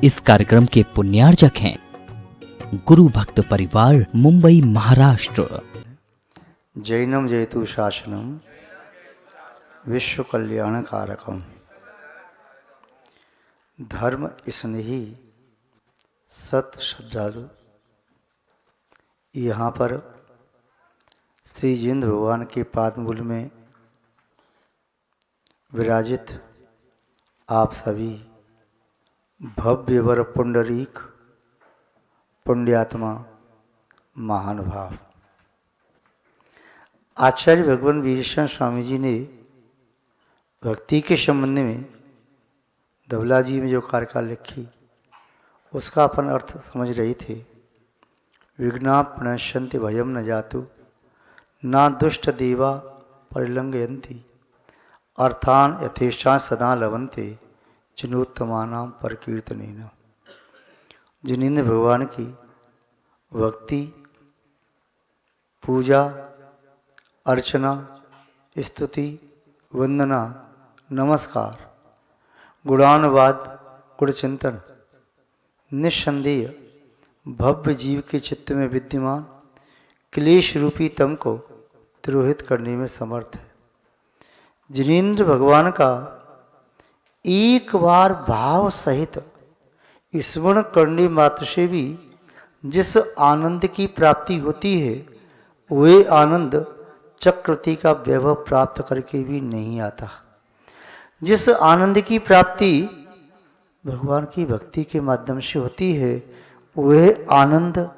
इस कार्यक्रम के पुण्यार्जक हैं गुरु भक्त परिवार, मुंबई, महाराष्ट्र। जैनम जयतु शासनम विश्व कल्याण कारकम। धर्म स्नेही सत श्रद्धालु, यहाँ पर श्री जिनेंद्र भगवान के पादमूल में विराजित आप सभी भव्य वर पुंडरीक पुण्यात्मा महानुभाव, आचार्य भगवान वीरेश्वर स्वामी जी ने भक्ति के संबंध में धवला जी में जो कारिका लिखी उसका अपन अर्थ समझ रहे थे। विघ्ना प्रणश्यन्ति भयम न जातु ना दुष्ट देवा परिलंघयन्ति अर्थान यथेष्टा सदा लवन्ते जिनोत्तमानां परकीर्तनेन। जिनेंद्र भगवान की भक्ति, पूजा, अर्चना, स्तुति, वंदना, नमस्कार, गुणानुवाद, गुणचिंतन निस्संदेह भव्य जीव के चित्त में विद्यमान क्लेश रूपी तम को तिरोहित करने में समर्थ है। जिनेंद्र भगवान का एक बार भाव सहित स्मरण करने मात्र से भी जिस आनंद की प्राप्ति होती है वह आनंद चक्रवर्ती का वैभव प्राप्त करके भी नहीं आता। जिस आनंद की प्राप्ति भगवान की भक्ति के माध्यम से होती है वह आनंद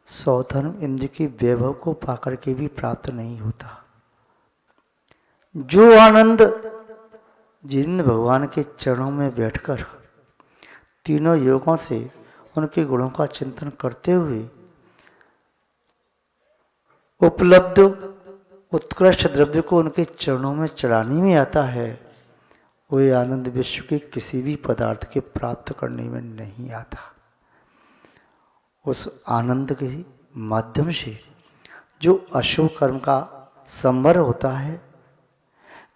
सौधर्म इंद्र के वैभव को पाकर के भी प्राप्त नहीं होता। जो आनंद जिनेंद्र भगवान के चरणों में बैठकर तीनों योगों से उनके गुणों का चिंतन करते हुए उपलब्ध उत्कृष्ट द्रव्य को उनके चरणों में चढ़ाने में आता है, वह आनंद विश्व के किसी भी पदार्थ के प्राप्त करने में नहीं आता। उस आनंद के माध्यम से जो अशुभ कर्म का संवर होता है,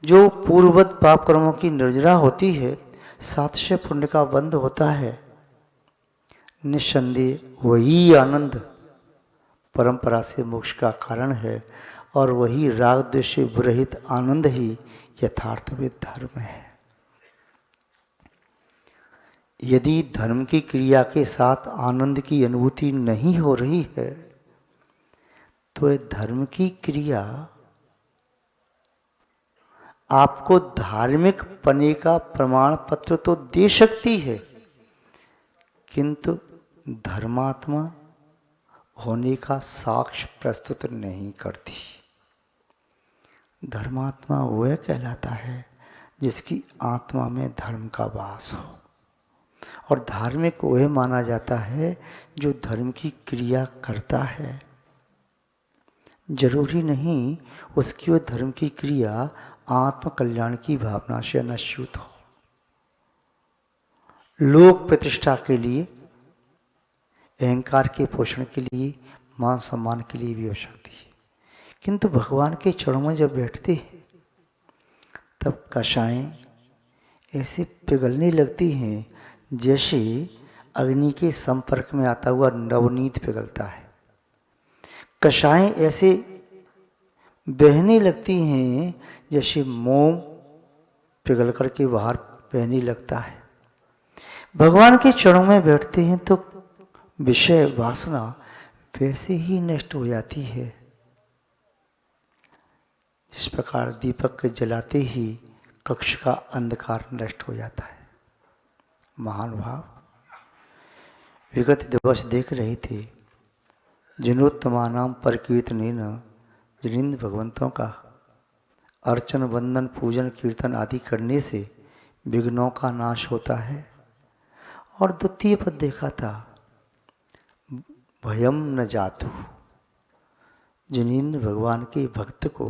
जो पूर्ववत पाप कर्मों की निर्जरा होती है, सातशय पुण्य का बंध होता है, निस्संदेह वही आनंद परंपरा से मोक्ष का कारण है और वही राग द्वेष से विरहित आनंद ही यथार्थ में धर्म है। यदि धर्म की क्रिया के साथ आनंद की अनुभूति नहीं हो रही है तो यह धर्म की क्रिया आपको धार्मिक पने का प्रमाण पत्र तो दे सकती है, किंतु धर्मात्मा होने का साक्ष्य प्रस्तुत नहीं करती। धर्मात्मा वह कहलाता है जिसकी आत्मा में धर्म का वास हो, और धार्मिक वह माना जाता है जो धर्म की क्रिया करता है। जरूरी नहीं उसकी वह धर्म की क्रिया आत्म कल्याण की भावना से अनुस्यूत हो, लोक प्रतिष्ठा के लिए, अहंकार के पोषण के लिए, मान सम्मान के लिए भी हो सकती है। किंतु भगवान के चरणों में जब बैठते हैं तब कषाएं ऐसे पिघलने लगती हैं जैसे अग्नि के संपर्क में आता हुआ नवनीत पिघलता है। कषाएं ऐसे बहने लगती हैं जैसे मोम पिघल करके बाहर बहने लगता है। भगवान के चरणों में बैठते हैं तो विषय वासना वैसे ही नष्ट हो जाती है जिस प्रकार दीपक के जलाते ही कक्ष का अंधकार नष्ट हो जाता है। महानुभाव विगत दिवस देख रहे थे, जिनोत्तमानां परकीर्तनेन जिनेंद्र भगवंतों का अर्चन, वंदन, पूजन, कीर्तन आदि करने से विघ्नों का नाश होता है। और द्वितीय पद देखा था, भयम न जातु, जिनेंद्र भगवान के भक्त को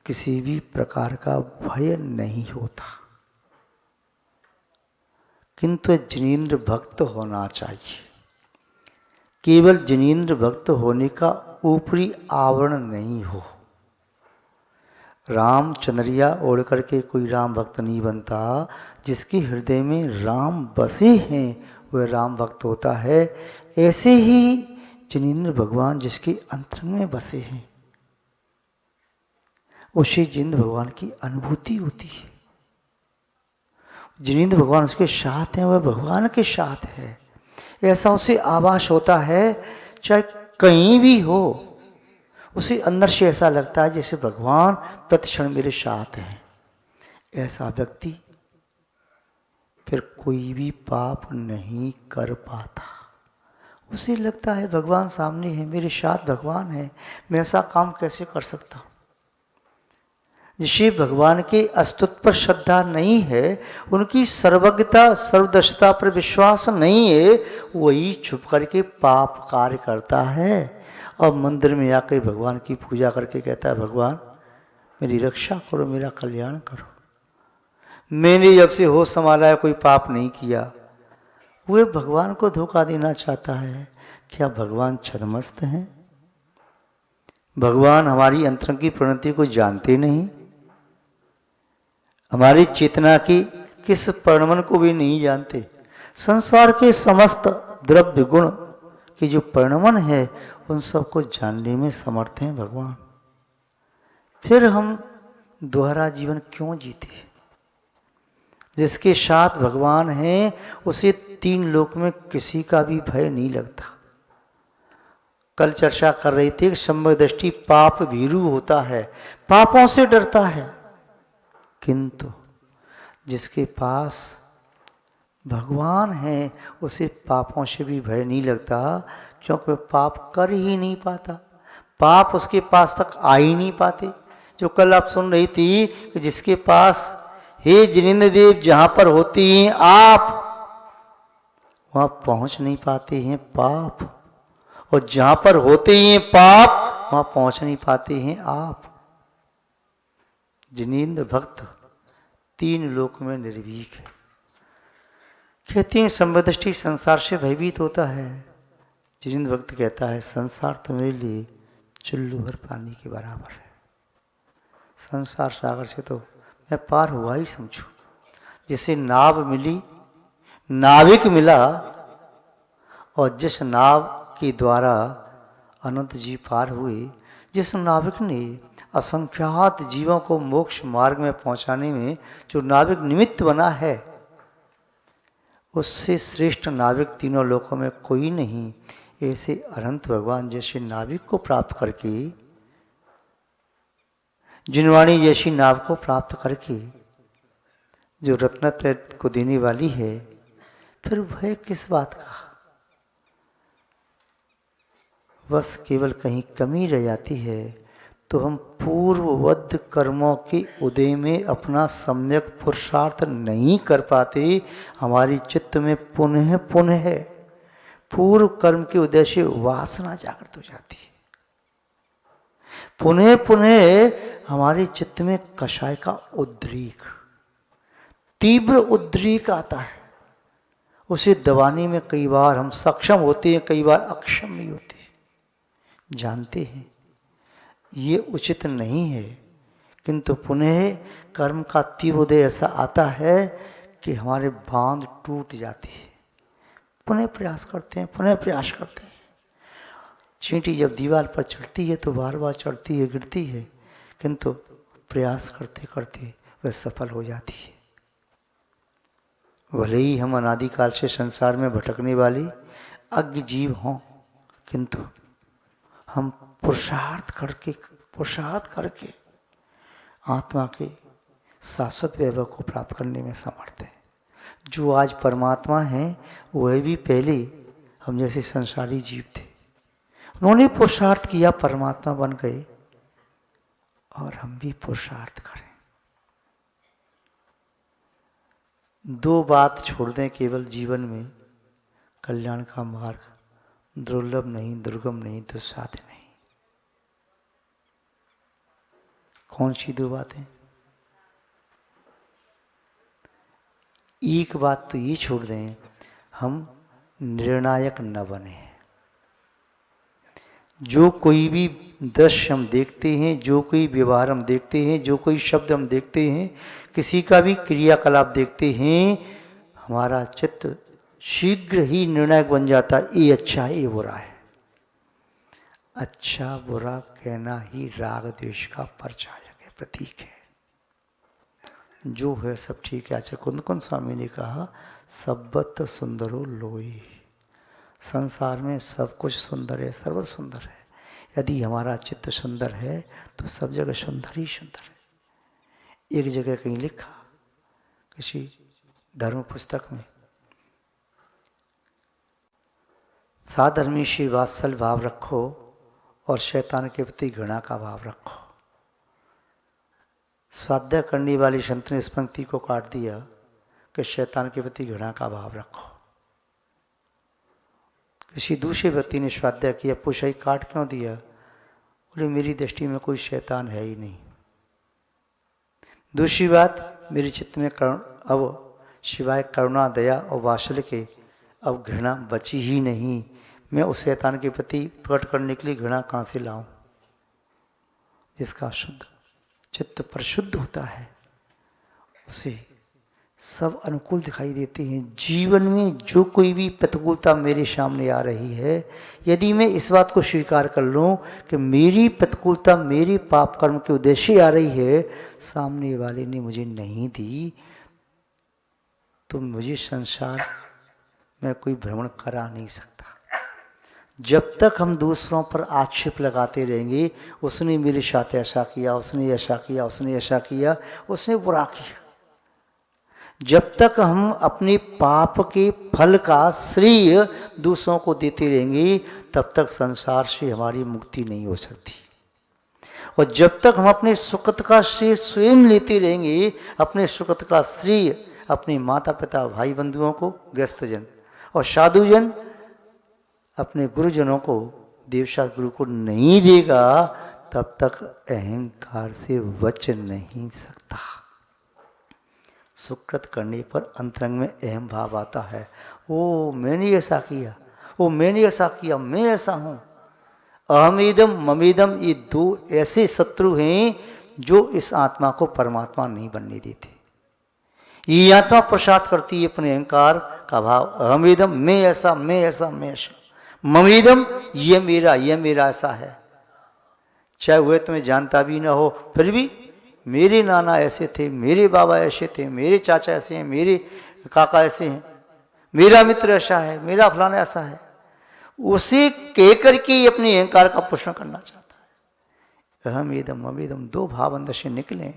किसी भी प्रकार का भय नहीं होता, किंतु जिनेंद्र भक्त होना चाहिए। केवल जिनेंद्र भक्त होने का ऊपरी आवरण नहीं हो, राम चंद्रिया ओढ़ करके कोई राम भक्त नहीं बनता। जिसके हृदय में राम बसे हैं वह राम भक्त होता है। ऐसे ही जिनेंद्र भगवान जिसके अंतरंग में बसे हैं उसे जिनेंद्र भगवान की अनुभूति होती है। जिनेंद्र भगवान उसके साथ हैं, वह भगवान के साथ है, ऐसा उसे आभास होता है। चाहे कहीं भी हो उसे अंदर से ऐसा लगता है जैसे भगवान प्रतिक्षण मेरे साथ हैं। ऐसा व्यक्ति फिर कोई भी पाप नहीं कर पाता। उसे लगता है भगवान सामने है, मेरे साथ भगवान है, मैं ऐसा काम कैसे कर सकता हूँ। जिसे भगवान के अस्तित्व पर श्रद्धा नहीं है, उनकी सर्वज्ञता सर्वदर्शिता पर विश्वास नहीं है, वही छुप करके पाप कार्य करता है और मंदिर में आकर भगवान की पूजा करके कहता है भगवान मेरी रक्षा करो, मेरा कल्याण करो। मैंने जब से होश संभाला है कोई पाप नहीं किया। वह भगवान को धोखा देना चाहता है। क्या भगवान छद्मस्त हैं? भगवान हमारी अंतरंग की प्रवृत्ति को जानते नहीं, हमारी चेतना की किस परिणमन को भी नहीं जानते। संसार के समस्त द्रव्य गुण की जो परिणमन है उन सबको जानने में समर्थ हैं भगवान। फिर हम दोहरा जीवन क्यों जीते? जिसके साथ भगवान हैं उसे तीन लोक में किसी का भी भय नहीं लगता। कल चर्चा कर रही थी कि सम्यक दृष्टि पाप भीरु होता है, पापों से डरता है, किंतु जिसके पास भगवान है उसे पापों से भी भय नहीं लगता, क्योंकि वह पाप कर ही नहीं पाता, पाप उसके पास तक आ ही नहीं पाते। जो कल आप सुन रही थी कि जिसके पास हे जिनेंद्र देव जहां पर होते हैं आप वहां पहुंच नहीं पाते हैं पाप, और जहां पर होते हैं पाप वहां पहुंच नहीं पाते हैं आप। जिनेंद्र भक्त तीन लोक में निर्भीक है। कहते हैं सम्यदृष्टि संसार से भयभीत होता है। जिनेंद्र भक्त कहता है संसार तो मेरे लिए चुल्लू भर पानी के बराबर है। संसार सागर से तो मैं पार हुआ ही समझू। जिसे नाव मिली, नाविक मिला, और जिस नाव के द्वारा अनंत जी पार हुए, जिस नाविक ने असंख्यात जीवों को मोक्ष मार्ग में पहुंचाने में जो नाविक निमित्त बना है, उससे श्रेष्ठ नाविक तीनों लोकों में कोई नहीं। ऐसे अनंत भगवान जैसे नाविक को प्राप्त करके, जिनवाणी जैसी नाव को प्राप्त करके जो रत्नत्रय को देने वाली है, फिर भय किस बात का? बस केवल कहीं कमी रह जाती है तो हम पूर्ववद्ध कर्मों के उदय में अपना सम्यक पुरुषार्थ नहीं कर पाते। हमारी चित्त में पुनः पुनः पूर्व कर्म के उदय से वासना जागृत हो जाती है। पुनः पुनः हमारे चित्त में कषाय का उद्रेक, तीव्र उद्रेक आता है। उसे दबाने में कई बार हम सक्षम होते हैं, कई बार अक्षम नहीं होते। जानते हैं ये उचित नहीं है, किंतु पुनः कर्म का तीव्र उदय ऐसा आता है कि हमारे बांध टूट जाती है। पुनः प्रयास करते हैं, पुनः प्रयास करते हैं। चींटी जब दीवार पर चढ़ती है तो बार बार चढ़ती है, गिरती है, किंतु प्रयास करते करते वह सफल हो जाती है। भले ही हम अनादिकाल से संसार में भटकने वाले अज्ञ जीव हों, किंतु हम पुरुषार्थ करके आत्मा के शाश्वत वैभव को प्राप्त करने में समर्थ है। जो आज परमात्मा हैं वह भी पहले हम जैसे संसारी जीव थे, उन्होंने पुरुषार्थ किया, परमात्मा बन गए, और हम भी पुरुषार्थ करें। दो बात छोड़ दें केवल जीवन में, कल्याण का मार्ग दुर्लभ नहीं, दुर्गम नहीं, दुस्साध्य नहीं। कौन सी दो बातें? एक बात तो ये छोड़ दें, हम निर्णायक न बने। जो कोई भी दृश्य हम देखते हैं, जो कोई व्यवहार हम देखते हैं, जो कोई शब्द हम देखते हैं, किसी का भी क्रियाकलाप देखते हैं, हमारा चित्त शीघ्र ही निर्णायक बन जाता है, ये अच्छा है ये बुरा है। अच्छा बुरा कहना ही राग द्वेष का परिचायक है, प्रतीक है। जो है सब ठीक है। अच्छा कुंद कुंद स्वामी ने कहा सबत सुंदरो लोई, संसार में सब कुछ सुंदर है, सर्व सुंदर है। यदि हमारा चित्त सुंदर है तो सब जगह सुंदर ही सुंदर है। एक जगह कहीं लिखा किसी धर्म पुस्तक में, साधर्मी से वात्सल भाव रखो और शैतान के प्रति घृणा का भाव रखो। स्वाध्याय करने वाली संत ने इस पंक्ति को काट दिया कि शैतान के प्रति घृणा का भाव रखो। किसी दूसरे व्यक्ति ने स्वाध्याय किया, पूछा काट क्यों दिया? बोले मेरी दृष्टि में कोई शैतान है ही नहीं। दूसरी बात, मेरे चित्त में अब सिवाय करुणा दया और वात्सल्य के अब घृणा बची ही नहीं। मैं उस शैतान के प्रति प्रकट करने के लिए घृणा कहाँ से लाऊं? जिसका शुद्ध चित्त परिशुद्ध होता है उसे सब अनुकूल दिखाई देते हैं। जीवन में जो कोई भी प्रतिकूलता मेरे सामने आ रही है, यदि मैं इस बात को स्वीकार कर लूं कि मेरी प्रतिकूलता मेरे पाप कर्म के उद्देश्य आ रही है, सामने वाले ने मुझे नहीं दी, तो मुझे संसार में कोई भ्रमण करा नहीं सकता। जब तक हम दूसरों पर आक्षेप लगाते रहेंगे, उसने मेरे साथ ऐसा किया, उसने ऐसा किया, उसने ऐसा किया, उसने बुरा किया, जब तक हम अपने पाप के फल का श्रेय दूसरों को देते रहेंगे, तब तक संसार से हमारी मुक्ति नहीं हो सकती। और जब तक हम अपने सुकृत का श्रेय स्वयं लेते रहेंगे, अपने सुकृत का श्रेय अपने माता पिता भाई बंधुओं को, गृहस्थजन और साधुजन अपने गुरुजनों को, देवशास्त्र गुरु को नहीं देगा, तब तक अहंकार से बच नहीं सकता। सुकृत करने पर अंतरंग में अहम भाव आता है, ओ मैंने ऐसा किया, ओ मैंने ऐसा किया, मैं ऐसा हूँ। अहमेदम ममेदम, ये दो ऐसे शत्रु हैं जो इस आत्मा को परमात्मा नहीं बनने देते। ये आत्मा प्रसाद करती है अपने अहंकार का भाव, अहमेदम, मैं ऐसा, मैं ऐसा, मैं ऐसा। ममेदम, ये मेरा ऐसा है, चाहे वह तुम्हें जानता भी ना हो, फिर भी मेरे नाना ऐसे थे, मेरे बाबा ऐसे थे, मेरे चाचा ऐसे हैं, मेरे काका ऐसे हैं, मेरा मित्र ऐसा है, मेरा फलाना ऐसा है, उसे कहकर के अपने अहंकार का पोषण करना चाहता है। अहमेदम ममेदम, दो भाव अंदर से निकले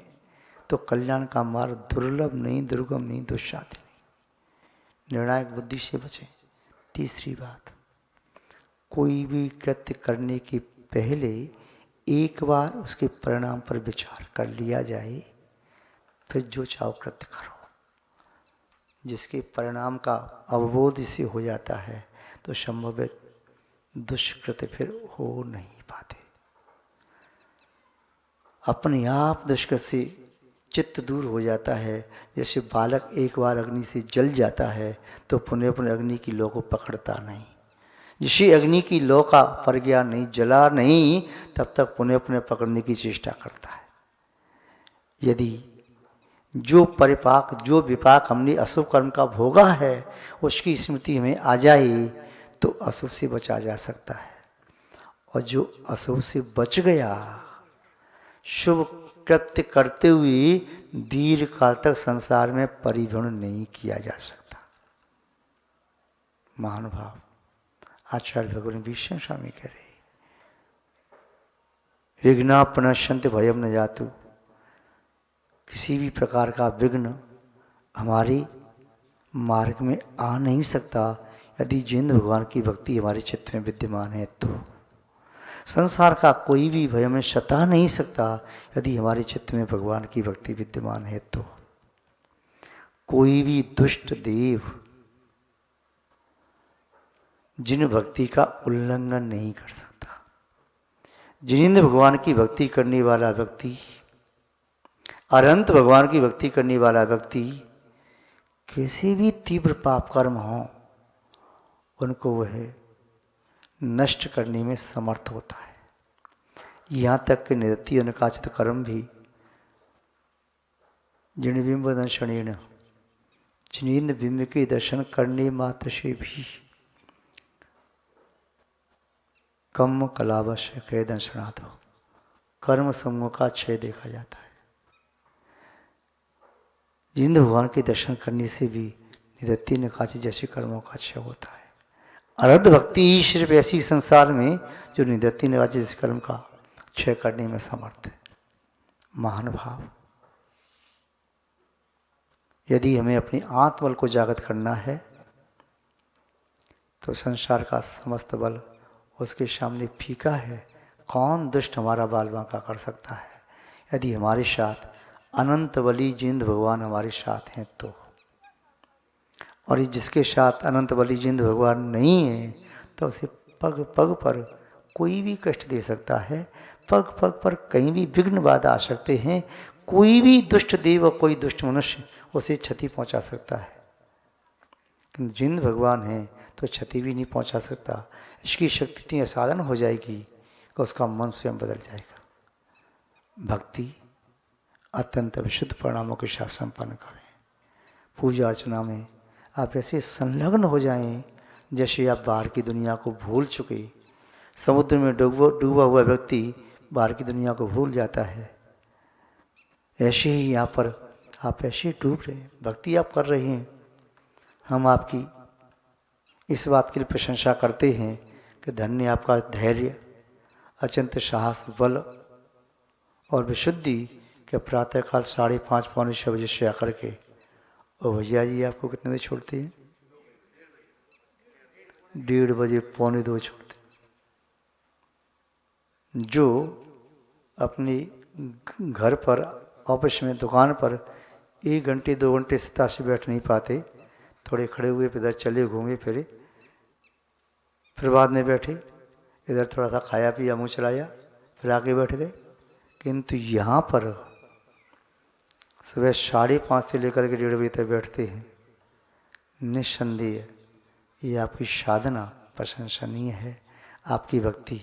तो कल्याण का मार्ग दुर्लभ नहीं, दुर्गम नहीं, दुस्साध्य नहीं। निर्णायक बुद्धि से बचें। तीसरी बात, कोई भी कृत्य करने के पहले एक बार उसके परिणाम पर विचार कर लिया जाए, फिर जो चाहो कृत्य करो। जिसके परिणाम का अवबोध इसे हो जाता है तो संभवित दुष्कृत्य फिर हो नहीं पाते। अपने आप दुष्कृत्य से चित्त दूर हो जाता है। जैसे बालक एक बार अग्नि से जल जाता है तो पुनः पुनः अग्नि की लौ को पकड़ता नहीं। जिसे अग्नि की लौ का परज्ञान नहीं, जला नहीं, तब तक पुनः पुनः पकड़ने की चेष्टा करता है। यदि जो परिपाक, जो विपाक हमने अशुभ कर्म का भोगा है, उसकी स्मृति हमें आ जाए तो अशुभ से बचा जा सकता है। और जो अशुभ से बच गया, शुभ कृत्य करते हुए दीर्घ काल तक संसार में परिभ्रमण नहीं किया जा सकता। महानुभाव आचार्य भगवान विष्णु स्वामी कह रहे, विघ्ना प्रणश्यन्त भयम न जातु। किसी भी प्रकार का विघ्न हमारे मार्ग में आ नहीं सकता यदि जिन भगवान की भक्ति हमारे चित्त में विद्यमान है। तो संसार का कोई भी भय में सता नहीं सकता यदि हमारे चित्त में भगवान की भक्ति विद्यमान है। तो कोई भी दुष्ट देव जिन भक्ति का उल्लंघन नहीं कर सकता। जिनेंद्र भगवान की भक्ति करने वाला व्यक्ति, अनंत भगवान की भक्ति करने वाला व्यक्ति, किसी भी तीव्र पाप कर्म हो उनको वह नष्ट करने में समर्थ होता है। यहाँ तक कि निरति अनकाचित कर्म भी जिणबिंब दर्शनेन, जिनेन्द्र बिंब के दर्शन करने मात्र से भी कम कलावश्य कह दर्शनात् कर्म समूह का क्षय देखा जाता है। जिनेन्द्र भगवान के दर्शन करने से भी निरति नकाचित जैसे कर्मों का क्षय होता है। अरहत भक्ति ही सिर्फ ऐसी संसार में जो निरति नकाचित जैसे कर्म का क्षय करने में समर्थ है। महान भाव। यदि हमें अपनी आत्मबल को जागृत करना है तो संसार का समस्त बल उसके सामने फीका है। कौन दुष्ट हमारा बाल बांका कर सकता है? यदि हमारे साथ अनंत बली जिनेन्द्र भगवान हमारे साथ हैं तो। और जिसके साथ अनंत बली जिनेन्द्र भगवान नहीं है तो उसे पग पग पर कोई भी कष्ट दे सकता है। पग पग पर कहीं भी विघ्न बाधा आ सकते हैं। कोई भी दुष्ट देव और कोई दुष्ट मनुष्य उसे क्षति पहुंचा सकता है। किंतु जिनेन्द्र भगवान है तो क्षति भी नहीं पहुंचा सकता। इसकी शक्ति इतनी असाधारण हो जाएगी कि उसका मन स्वयं बदल जाएगा। भक्ति अत्यंत विशुद्ध परिणामों के साथ संपन्न करें। पूजा अर्चना में आप ऐसे संलग्न हो जाएं जैसे आप बाहर की दुनिया को भूल चुके। समुद्र में डूबा हुआ व्यक्ति बाहर की दुनिया को भूल जाता है। ऐसे ही यहाँ पर आप ऐसे डूब रहे, भक्ति आप कर रहे हैं। हम आपकी इस बात की प्रशंसा करते हैं कि धन्य आपका धैर्य, अत्यंत साहस, बल और विशुद्धि के प्रातःकाल 5:30 पौने 6 बजे से आकर के। और भैया जी आपको कितने बजे छोड़ते हैं? 1:30 बजे, 1:45 छोड़ते हैं। जो अपने घर पर, ऑफिस में, दुकान पर 1 घंटे 2 घंटे सत्ता से बैठ नहीं पाते, थोड़े खड़े हुए इधर चले घूमे फिरे, फिर बाद में बैठे, इधर थोड़ा सा खाया पिया, मुँह चलाया, फिर आके बैठ गए। किंतु यहाँ पर सुबह 5:30 से लेकर के 1:30 बजे तक बैठते हैं। निस्संदेह ये आपकी साधना प्रशंसनीय है। आपकी भक्ति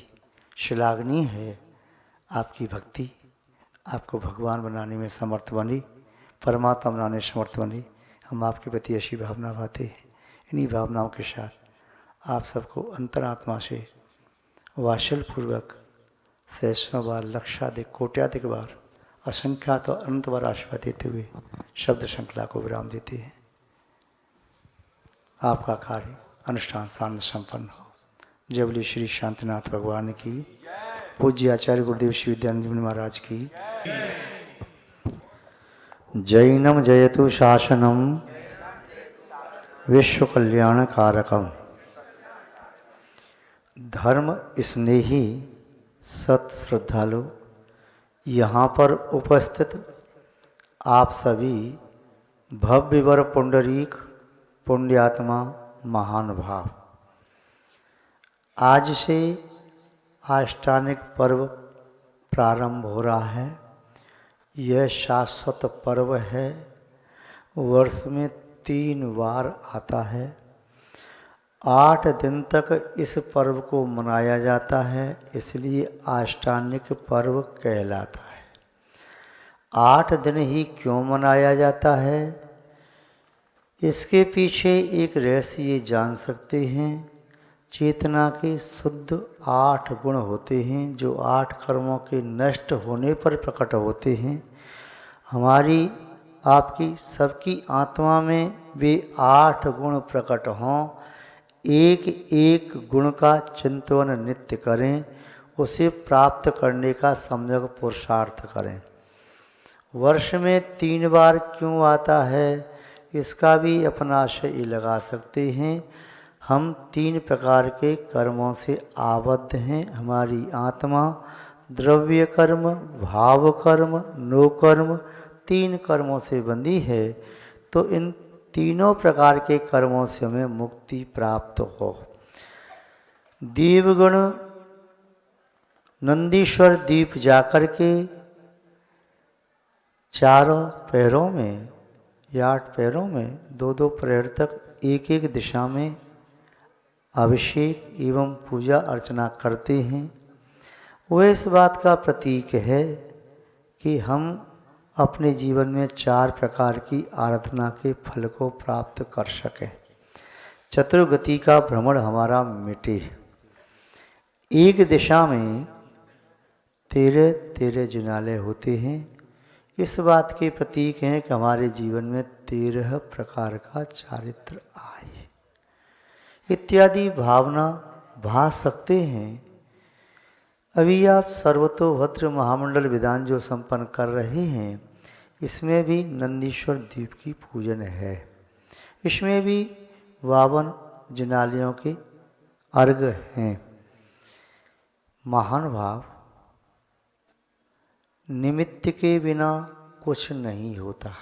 श्लाघनीय है। आपकी भक्ति आपको भगवान बनाने में समर्थ बनी, परमात्मा बनाने में समर्थ बनी। हम आपके प्रति ऐसी भावना भाते हैं। इन्हीं भावनाओं के साथ आप सबको अंतरात्मा से वात्सल्यपूर्वक सहस्रों बार, लक्षाधिक, कोट्याधिक बार, असंख्यात और अनंत बार आशीर्वाद देते हुए शब्द श्रृंखला को विराम देते हैं। आपका कार्य अनुष्ठान शांत संपन्न हो। जय बोले श्री शांतिनाथ भगवान की। पूज्य आचार्य गुरुदेव श्री विद्यानंद महाराज की। जैनम जयतु शासनम विश्व कल्याण कारकम। धर्म स्नेही सत श्रद्धालु, यहाँ पर उपस्थित आप सभी भव्यवर पुंडरीक पुण्यात्मा महानुभाव, आज से आष्टानिक पर्व प्रारंभ हो रहा है। यह शाश्वत पर्व है, वर्ष में 3 बार आता है। 8 दिन तक इस पर्व को मनाया जाता है, इसलिए आष्टानिक पर्व कहलाता है। 8 दिन ही क्यों मनाया जाता है, इसके पीछे एक रहस्य ये जान सकते हैं। चेतना के शुद्ध 8 गुण होते हैं जो 8 कर्मों के नष्ट होने पर प्रकट होते हैं। हमारी, आपकी, सबकी आत्मा में वे 8 गुण प्रकट हों। एक एक गुण का चिंतन नित्य करें, उसे प्राप्त करने का सम्यक पुरुषार्थ करें। वर्ष में 3 बार क्यों आता है, इसका भी अपना आशय लगा सकते हैं। हम 3 प्रकार के कर्मों से आबद्ध हैं। हमारी आत्मा द्रव्य कर्म, भाव कर्म, नो कर्म, 3 कर्मों से बंधी है। तो इन तीनों प्रकार के कर्मों से हमें मुक्ति प्राप्त हो। देवगण नंदीश्वर दीप जाकर के चारों पैरों में या 8 पैरों में 2-2 प्रहर तक एक एक दिशा में अभिषेक एवं पूजा अर्चना करते हैं, वह इस बात का प्रतीक है कि हम अपने जीवन में 4 प्रकार की आराधना के फल को प्राप्त कर सकें। चतुर्गति का भ्रमण हमारा मिटे, एक दिशा में 13 जिनालय होते हैं, इस बात के प्रतीक हैं कि हमारे जीवन में 13 प्रकार का चारित्र आए इत्यादि भावना भा सकते हैं। अभी आप सर्वतोभद्र महामंडल विधान जो संपन्न कर रहे हैं, इसमें भी नंदीश्वर द्वीप की पूजन है। इसमें भी 52 जिनालयों के अर्घ हैं। महान भाव, निमित्त के बिना कुछ नहीं होता।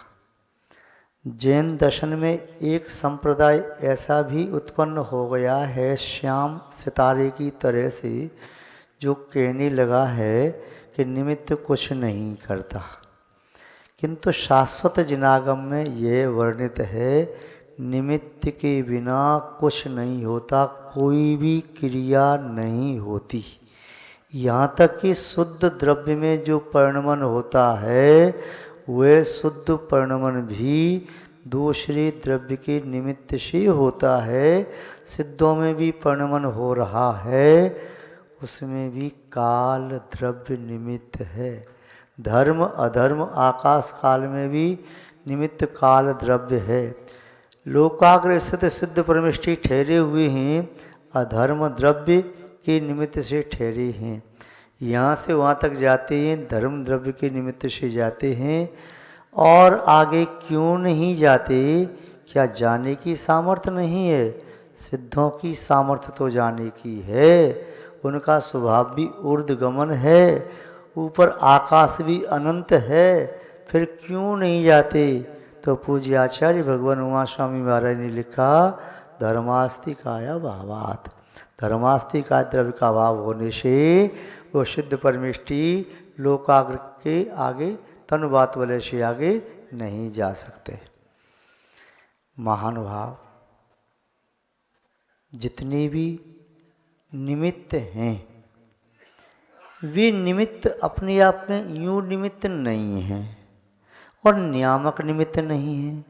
जैन दर्शन में एक संप्रदाय ऐसा भी उत्पन्न हो गया है, श्याम सितारे की तरह से, जो कहने लगा है कि निमित्त कुछ नहीं करता। किंतु शाश्वत जिनागम में यह वर्णित है, निमित्त के बिना कुछ नहीं होता, कोई भी क्रिया नहीं होती। यहाँ तक कि शुद्ध द्रव्य में जो परिणमन होता है, वह शुद्ध परिणमन भी दूसरे द्रव्य के निमित्त से होता है। सिद्धों में भी परिणमन हो रहा है, उसमें भी काल द्रव्य निमित्त है। धर्म अधर्म आकाश काल में भी निमित्त काल द्रव्य है। लोकाग्र स्थित सिद्ध परमेष्टि ठहरे हुए हैं, अधर्म द्रव्य के निमित्त से ठहरे हैं। यहाँ से वहाँ तक जाते हैं, धर्म द्रव्य के निमित्त से जाते हैं। और आगे क्यों नहीं जाते? क्या जाने की सामर्थ्य नहीं है? सिद्धों की सामर्थ्य तो जाने की है, उनका स्वभाव भी ऊर्ध्वगमन है, ऊपर आकाश भी अनंत है, फिर क्यों नहीं जाते? तो पूज्य आचार्य भगवान उमा स्वामी महाराज ने लिखा, धर्मास्तिकाया भावात। धर्मास्तिका द्रव्य का भाव होने से वो सिद्ध परमेष्टि लोकाग्र के आगे, तनुबात वाले से आगे नहीं जा सकते। महानुभाव, जितने भी निमित्त हैं, वे निमित्त अपने आप में यूं निमित्त नहीं हैं और नियामक निमित्त नहीं है।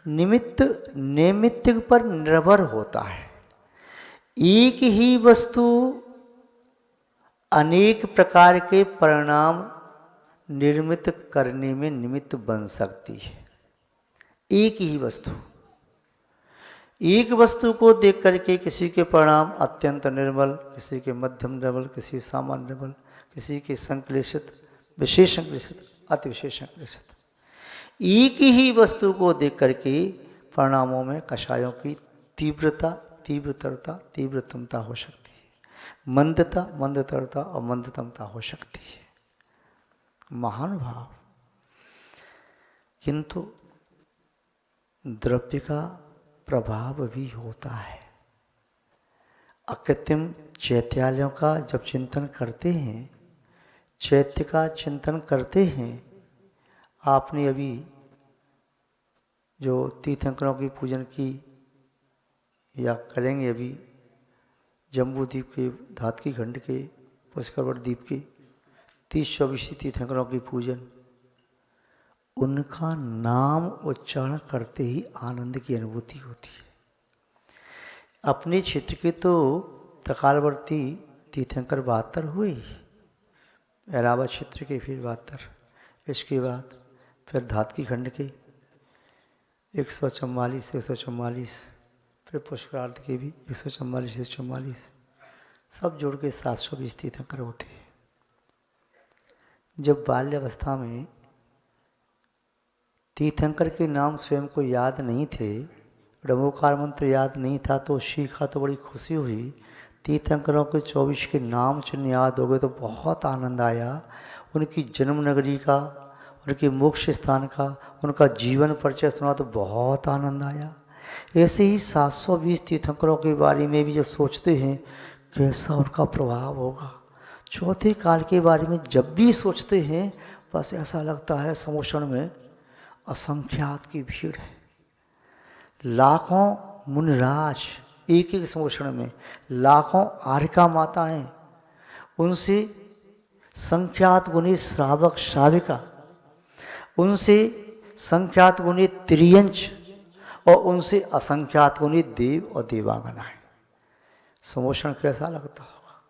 निमित्त नैमित्त पर निर्भर होता है। एक ही वस्तु अनेक प्रकार के परिणाम निर्मित करने में निमित्त बन सकती है। एक ही वस्तु, एक वस्तु को देख करके किसी के परिणाम अत्यंत निर्मल, किसी के मध्यम निर्मल, किसी सामान्य निर्मल, किसी के संक्लेशित, विशेष संक्लेशित, अति विशेष संक्लेशित। एक ही वस्तु को देख करके परिणामों में कषायों की तीव्रता, तीव्रतरता, तीव्रतमता हो सकती है, मंदता, मंदतरता और मंदतमता हो सकती है। महान भाव, किंतु द्रव्य का प्रभाव भी होता है। अकृत्रिम चैत्यालयों का जब चिंतन करते हैं, चैत्य का चिंतन करते हैं, आपने अभी जो तीर्थंकरों की पूजन की या करेंगे, अभी जम्बू द्वीप के, धातकी खंड के, पुष्करवट द्वीप के 30-24 तीर्थंकरों की पूजन, उनका नाम उच्चारण करते ही आनंद की अनुभूति होती है। अपने क्षेत्र के तो तकालवर्ती तीर्थंकर 72 हुए, एरावा क्षेत्र के फिर 72, इसके बाद फिर धातकी खंड के 144 से 144, फिर पुष्करार्थ के भी 144 से 144, सब जोड़ के 720 तीर्थंकर होते हैं। जब बाल्यावस्था में तीर्थंकर के नाम स्वयं को याद नहीं थे, ब्रह्मोकार मंत्र याद नहीं था, तो सीखा तो बड़ी खुशी हुई। तीर्थंकरों के 24 के नाम चिन्ह याद हो गए तो बहुत आनंद आया। उनकी जन्म नगरी का, उनके मोक्ष स्थान का, उनका जीवन परिचय सुना तो बहुत आनंद आया। ऐसे ही 720 तीर्थंकरों के बारे में भी जब सोचते हैं कैसा उनका प्रभाव होगा, चौथे काल के बारे में जब भी सोचते हैं, बस ऐसा लगता है समुषण में असंख्यात की भीड़ है। लाखों मुनिराज एक एक संवत्सर में लाखों आर्यका माताएं, उनसे संख्यात गुणी श्रावक श्राविका, उनसे संख्यात गुणी त्रियंच और उनसे असंख्यात गुणी देव और देवांगनाएं। संवत्सर कैसा लगता होगा?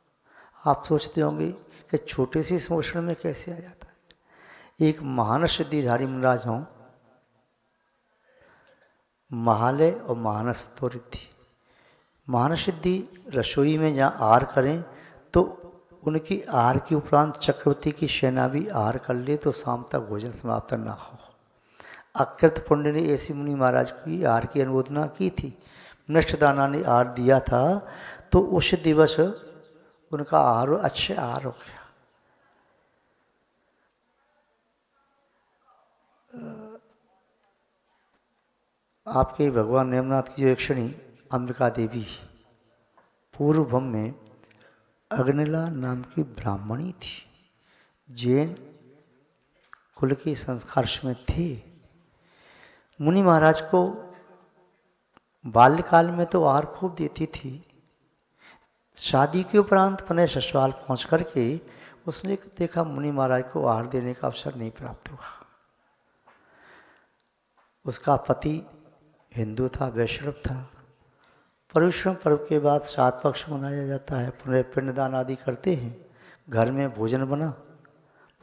आप सोचते होंगे कि छोटे से संवत्सर में कैसे आ जाता है। एक महान सिद्धिधारी मुनिराज हों, महालय और मानस दो रिद्धि। महान सिद्धि रसोई में जहाँ आहार करें तो उनकी आहार के उपरांत चक्रवर्ती की सेना भी आहार कर ले तो शाम तक भोजन समाप्त ना हो। अकृत पुण्य ने ऐसी मुनि महाराज की आहार की अनुमोदना की थी। नष्टदाना ने आहार दिया था तो उस दिवस उनका आहार अच्छे आहार हो गया। आपके भगवान नेमनाथ की जो यक्षिणी अंबिका देवी पूर्व में अग्निला नाम की ब्राह्मणी थी, जैन कुल के संस्कार में थे। मुनि महाराज को बाल्यकाल में तो आहार खूब देती थी। शादी के उपरांत अपने ससुराल पहुंच करके उसने देखा मुनि महाराज को आहार देने का अवसर नहीं प्राप्त हुआ। उसका पति हिंदू था, वैष्णव था। परिश्रम पर्व के बाद श्राद्ध पक्ष मनाया जाता है, पुनः पिंडदान आदि करते हैं। घर में भोजन बना,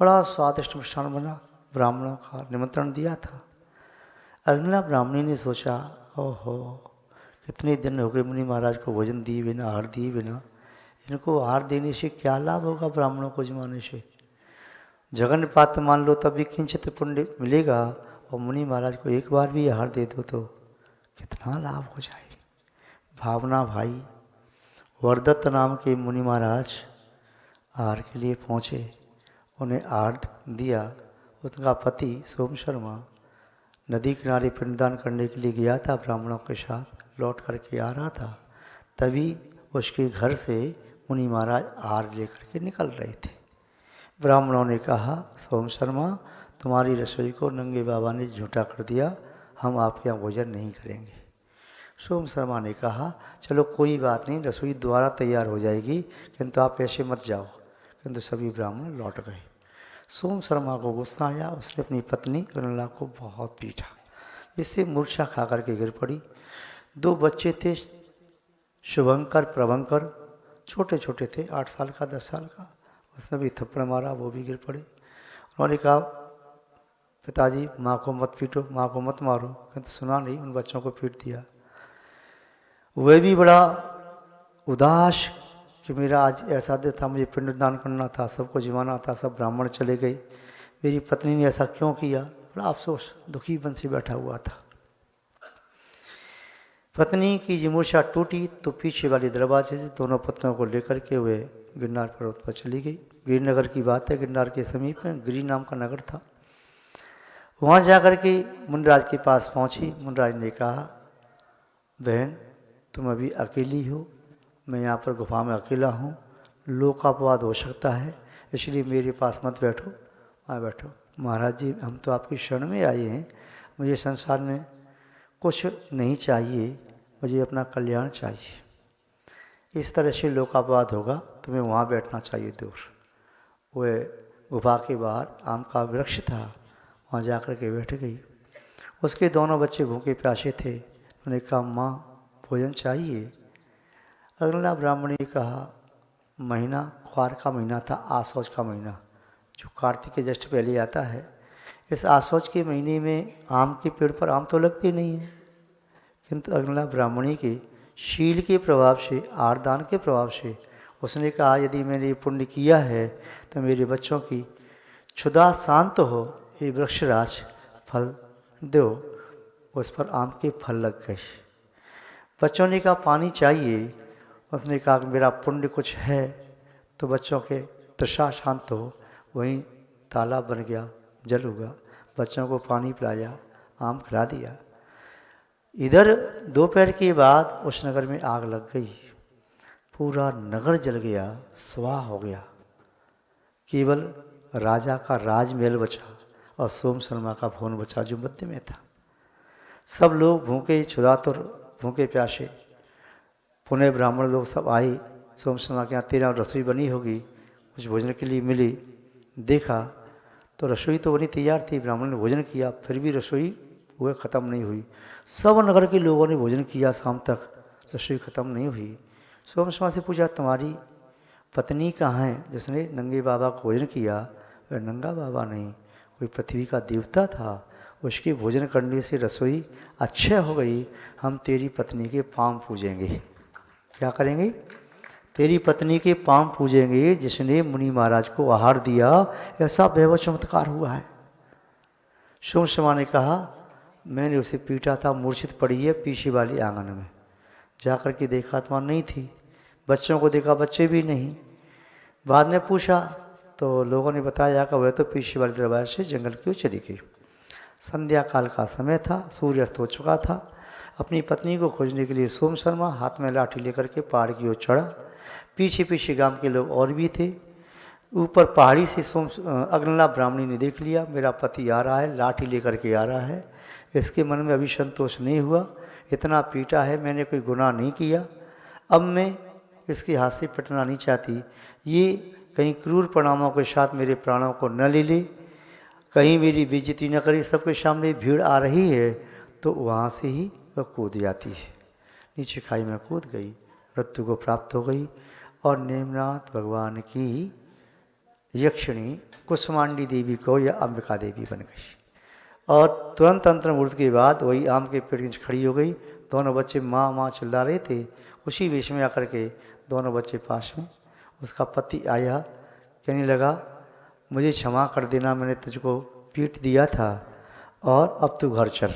बड़ा स्वादिष्ट मिष्ठान बना, ब्राह्मणों का निमंत्रण दिया था। अग्निला ब्राह्मणी ने सोचा, ओहो कितने दिन हो गए मुनि महाराज को भोजन दिए बिना, आहार दिए बिना, इनको आहार देने से क्या लाभ होगा ब्राह्मणों को जमाने से। जगन पात्र मान लो तब भी किंचित पुण्य मिलेगा, और मुनि महाराज को एक बार भी आहार दे दो तो कितना लाभ हो जाए। भावना भाई वरदत्त नाम के मुनि महाराज आहार के लिए पहुँचे, उन्हें आहार दिया। उनका पति सोम शर्मा नदी किनारे पिंडदान करने के लिए गया था, ब्राह्मणों के साथ लौट करके आ रहा था। तभी उसके घर से मुनि महाराज आहार लेकर के निकल रहे थे। ब्राह्मणों ने कहा, सोम शर्मा तुम्हारी रसोई को नंगे बाबा ने झूठा कर दिया, हम आपके यहाँ भोजन नहीं करेंगे। सोम शर्मा ने कहा, चलो कोई बात नहीं, रसोई दोबारा तैयार हो जाएगी, किंतु आप ऐसे मत जाओ। किंतु सभी ब्राह्मण लौट गए। सोम शर्मा को गुस्सा आया, उसने अपनी पत्नी अग्निला को बहुत पीटा, इससे मूर्छा खा करके गिर पड़ी। 2 बच्चे थे, शुभंकर प्रभंकर, छोटे छोटे थे, 8 साल का 10 साल का। उसने भी थप्पड़ मारा, वो भी गिर पड़े। उन्होंने कहा, पिताजी माँ को मत पीटो, माँ को मत मारो, किंतु सुना नहीं, उन बच्चों को पीट दिया। वह भी बड़ा उदास कि मेरा आज ऐसा दिन था, मुझे पिंडदान करना था, सबको जिवाना था, सब ब्राह्मण चले गए, मेरी पत्नी ने ऐसा क्यों किया। बड़ा अफसोस, दुखी बन से बैठा हुआ था। पत्नी की जिमूर्छा टूटी तो पीछे वाले दरवाजे से दोनों पत्नियों को लेकर के वे गिरनार पर्वत पर चली गई। गिरिनगर की बात है, गिरनार के समीप में गिरी नाम का नगर था। वहाँ जाकर के मुनिराज के पास पहुँची। मुनिराज ने कहा, बहन तुम अभी अकेली हो, मैं यहाँ पर गुफा में अकेला हूँ, लोकापवाद हो सकता है, इसलिए मेरे पास मत बैठो, आ बैठो। महाराज जी हम तो आपकी शरण में आए हैं, मुझे संसार में कुछ नहीं चाहिए, मुझे अपना कल्याण चाहिए। इस तरह से लोकापवाद होगा, तुम्हें वहाँ बैठना चाहिए दूर। वह गुफा के बाहर आम का वृक्ष था, वहाँ जाकर के बैठ गई। उसके दोनों बच्चे भूखे प्यासे थे। उन्होंने कहा, माँ भोजन चाहिए। अग्निला ब्राह्मणी ने कहा, महीना क्वार का महीना था, आसौज का महीना, जो कार्तिक के जस्ट पहले आता है। इस आसौज के महीने में आम के पेड़ पर आम तो लगते नहीं हैं, किंतु अग्निला ब्राह्मणी के शील के प्रभाव से, आरदान के प्रभाव से उसने कहा, यदि मैंने ये पुण्य किया है तो मेरे बच्चों की क्षुधा शांत हो, ये वृक्षराज फल दो। उस पर आम के फल लग गए। बच्चों ने कहा, पानी चाहिए। उसने कहा, मेरा पुण्य कुछ है तो बच्चों के तृषा शांत हो। वहीं तालाब बन गया, जल हुआ, बच्चों को पानी पिलाया, आम खिला दिया। इधर दोपहर के बाद उस नगर में आग लग गई, पूरा नगर जल गया, स्वाह हो गया। केवल राजा का राजमहल बचा और सोम शर्मा का भवन बचा, जो मध्य में था। सब लोग भूखे, क्षुधातुर, भूखे प्यासे पुनः ब्राह्मण लोग सब आए, सोम शर्मा के यहाँ 13 रसोई बनी होगी, कुछ भोजन के लिए मिली। देखा तो रसोई तो बनी तैयार थी, ब्राह्मण ने भोजन किया, फिर भी रसोई वह ख़त्म नहीं हुई। सब नगर के लोगों ने भोजन किया, शाम तक रसोई ख़त्म नहीं हुई। सोम शर्मा से पूछा, तुम्हारी पत्नी कहाँ है जिसने नंगे बाबा को भोजन किया? वह नंगा बाबा नहीं, कोई पृथ्वी का देवता था, उसके भोजन करने से रसोई अच्छे हो गई। हम तेरी पत्नी के पाँव पूजेंगे। क्या करेंगे? तेरी पत्नी के पाँव पूजेंगे, जिसने मुनि महाराज को आहार दिया। ऐसा वैभव चमत्कार हुआ है। सोम शर्मा ने कहा, मैंने उसे पीटा था, मूर्छित पड़ी है पीछे वाली आंगन में। जाकर के देखा तो वहाँ नहीं थी। बच्चों को देखा, बच्चे भी नहीं। बाद में पूछा तो लोगों ने बताया कि वह तो पीछे वाले दरवाजे से जंगल की ओर चली गई। संध्या काल का समय था, सूर्य अस्त हो चुका था। अपनी पत्नी को खोजने के लिए सोम शर्मा हाथ में लाठी लेकर के पहाड़ की ओर चढ़ा। पीछे पीछे गांव के लोग और भी थे। ऊपर पहाड़ी से अग्नला ब्राह्मणी ने देख लिया, मेरा पति आ रहा है, लाठी लेकर के आ रहा है। इसके मन में अभी संतोष नहीं हुआ, इतना पीटा है, मैंने कोई गुनाह नहीं किया, अब मैं इसके हाथ से पिटना नहीं चाहती। ये कहीं क्रूर परिणामों के साथ मेरे प्राणों को न ले ले, कहीं मेरी बेइज्जती न करे, सबके सामने भीड़ आ रही है। तो वहाँ से ही वह कूद जाती है, नीचे खाई में कूद गई, मृत्यु को प्राप्त हो गई। और नेमनाथ भगवान की यक्षिणी कुसुमांडी देवी को या अंबिका देवी बन गई। और तुरंत अंतर्मुहूर्त के बाद वही आम के पेड़ के नीचे खड़ी हो गई। दोनों बच्चे माँ माँ चिल्ला रहे थे। उसी वेश में आकर के दोनों बच्चे पास में, उसका पति आया, कहने लगा, मुझे क्षमा कर देना, मैंने तुझको पीट दिया था और अब तू घर चल।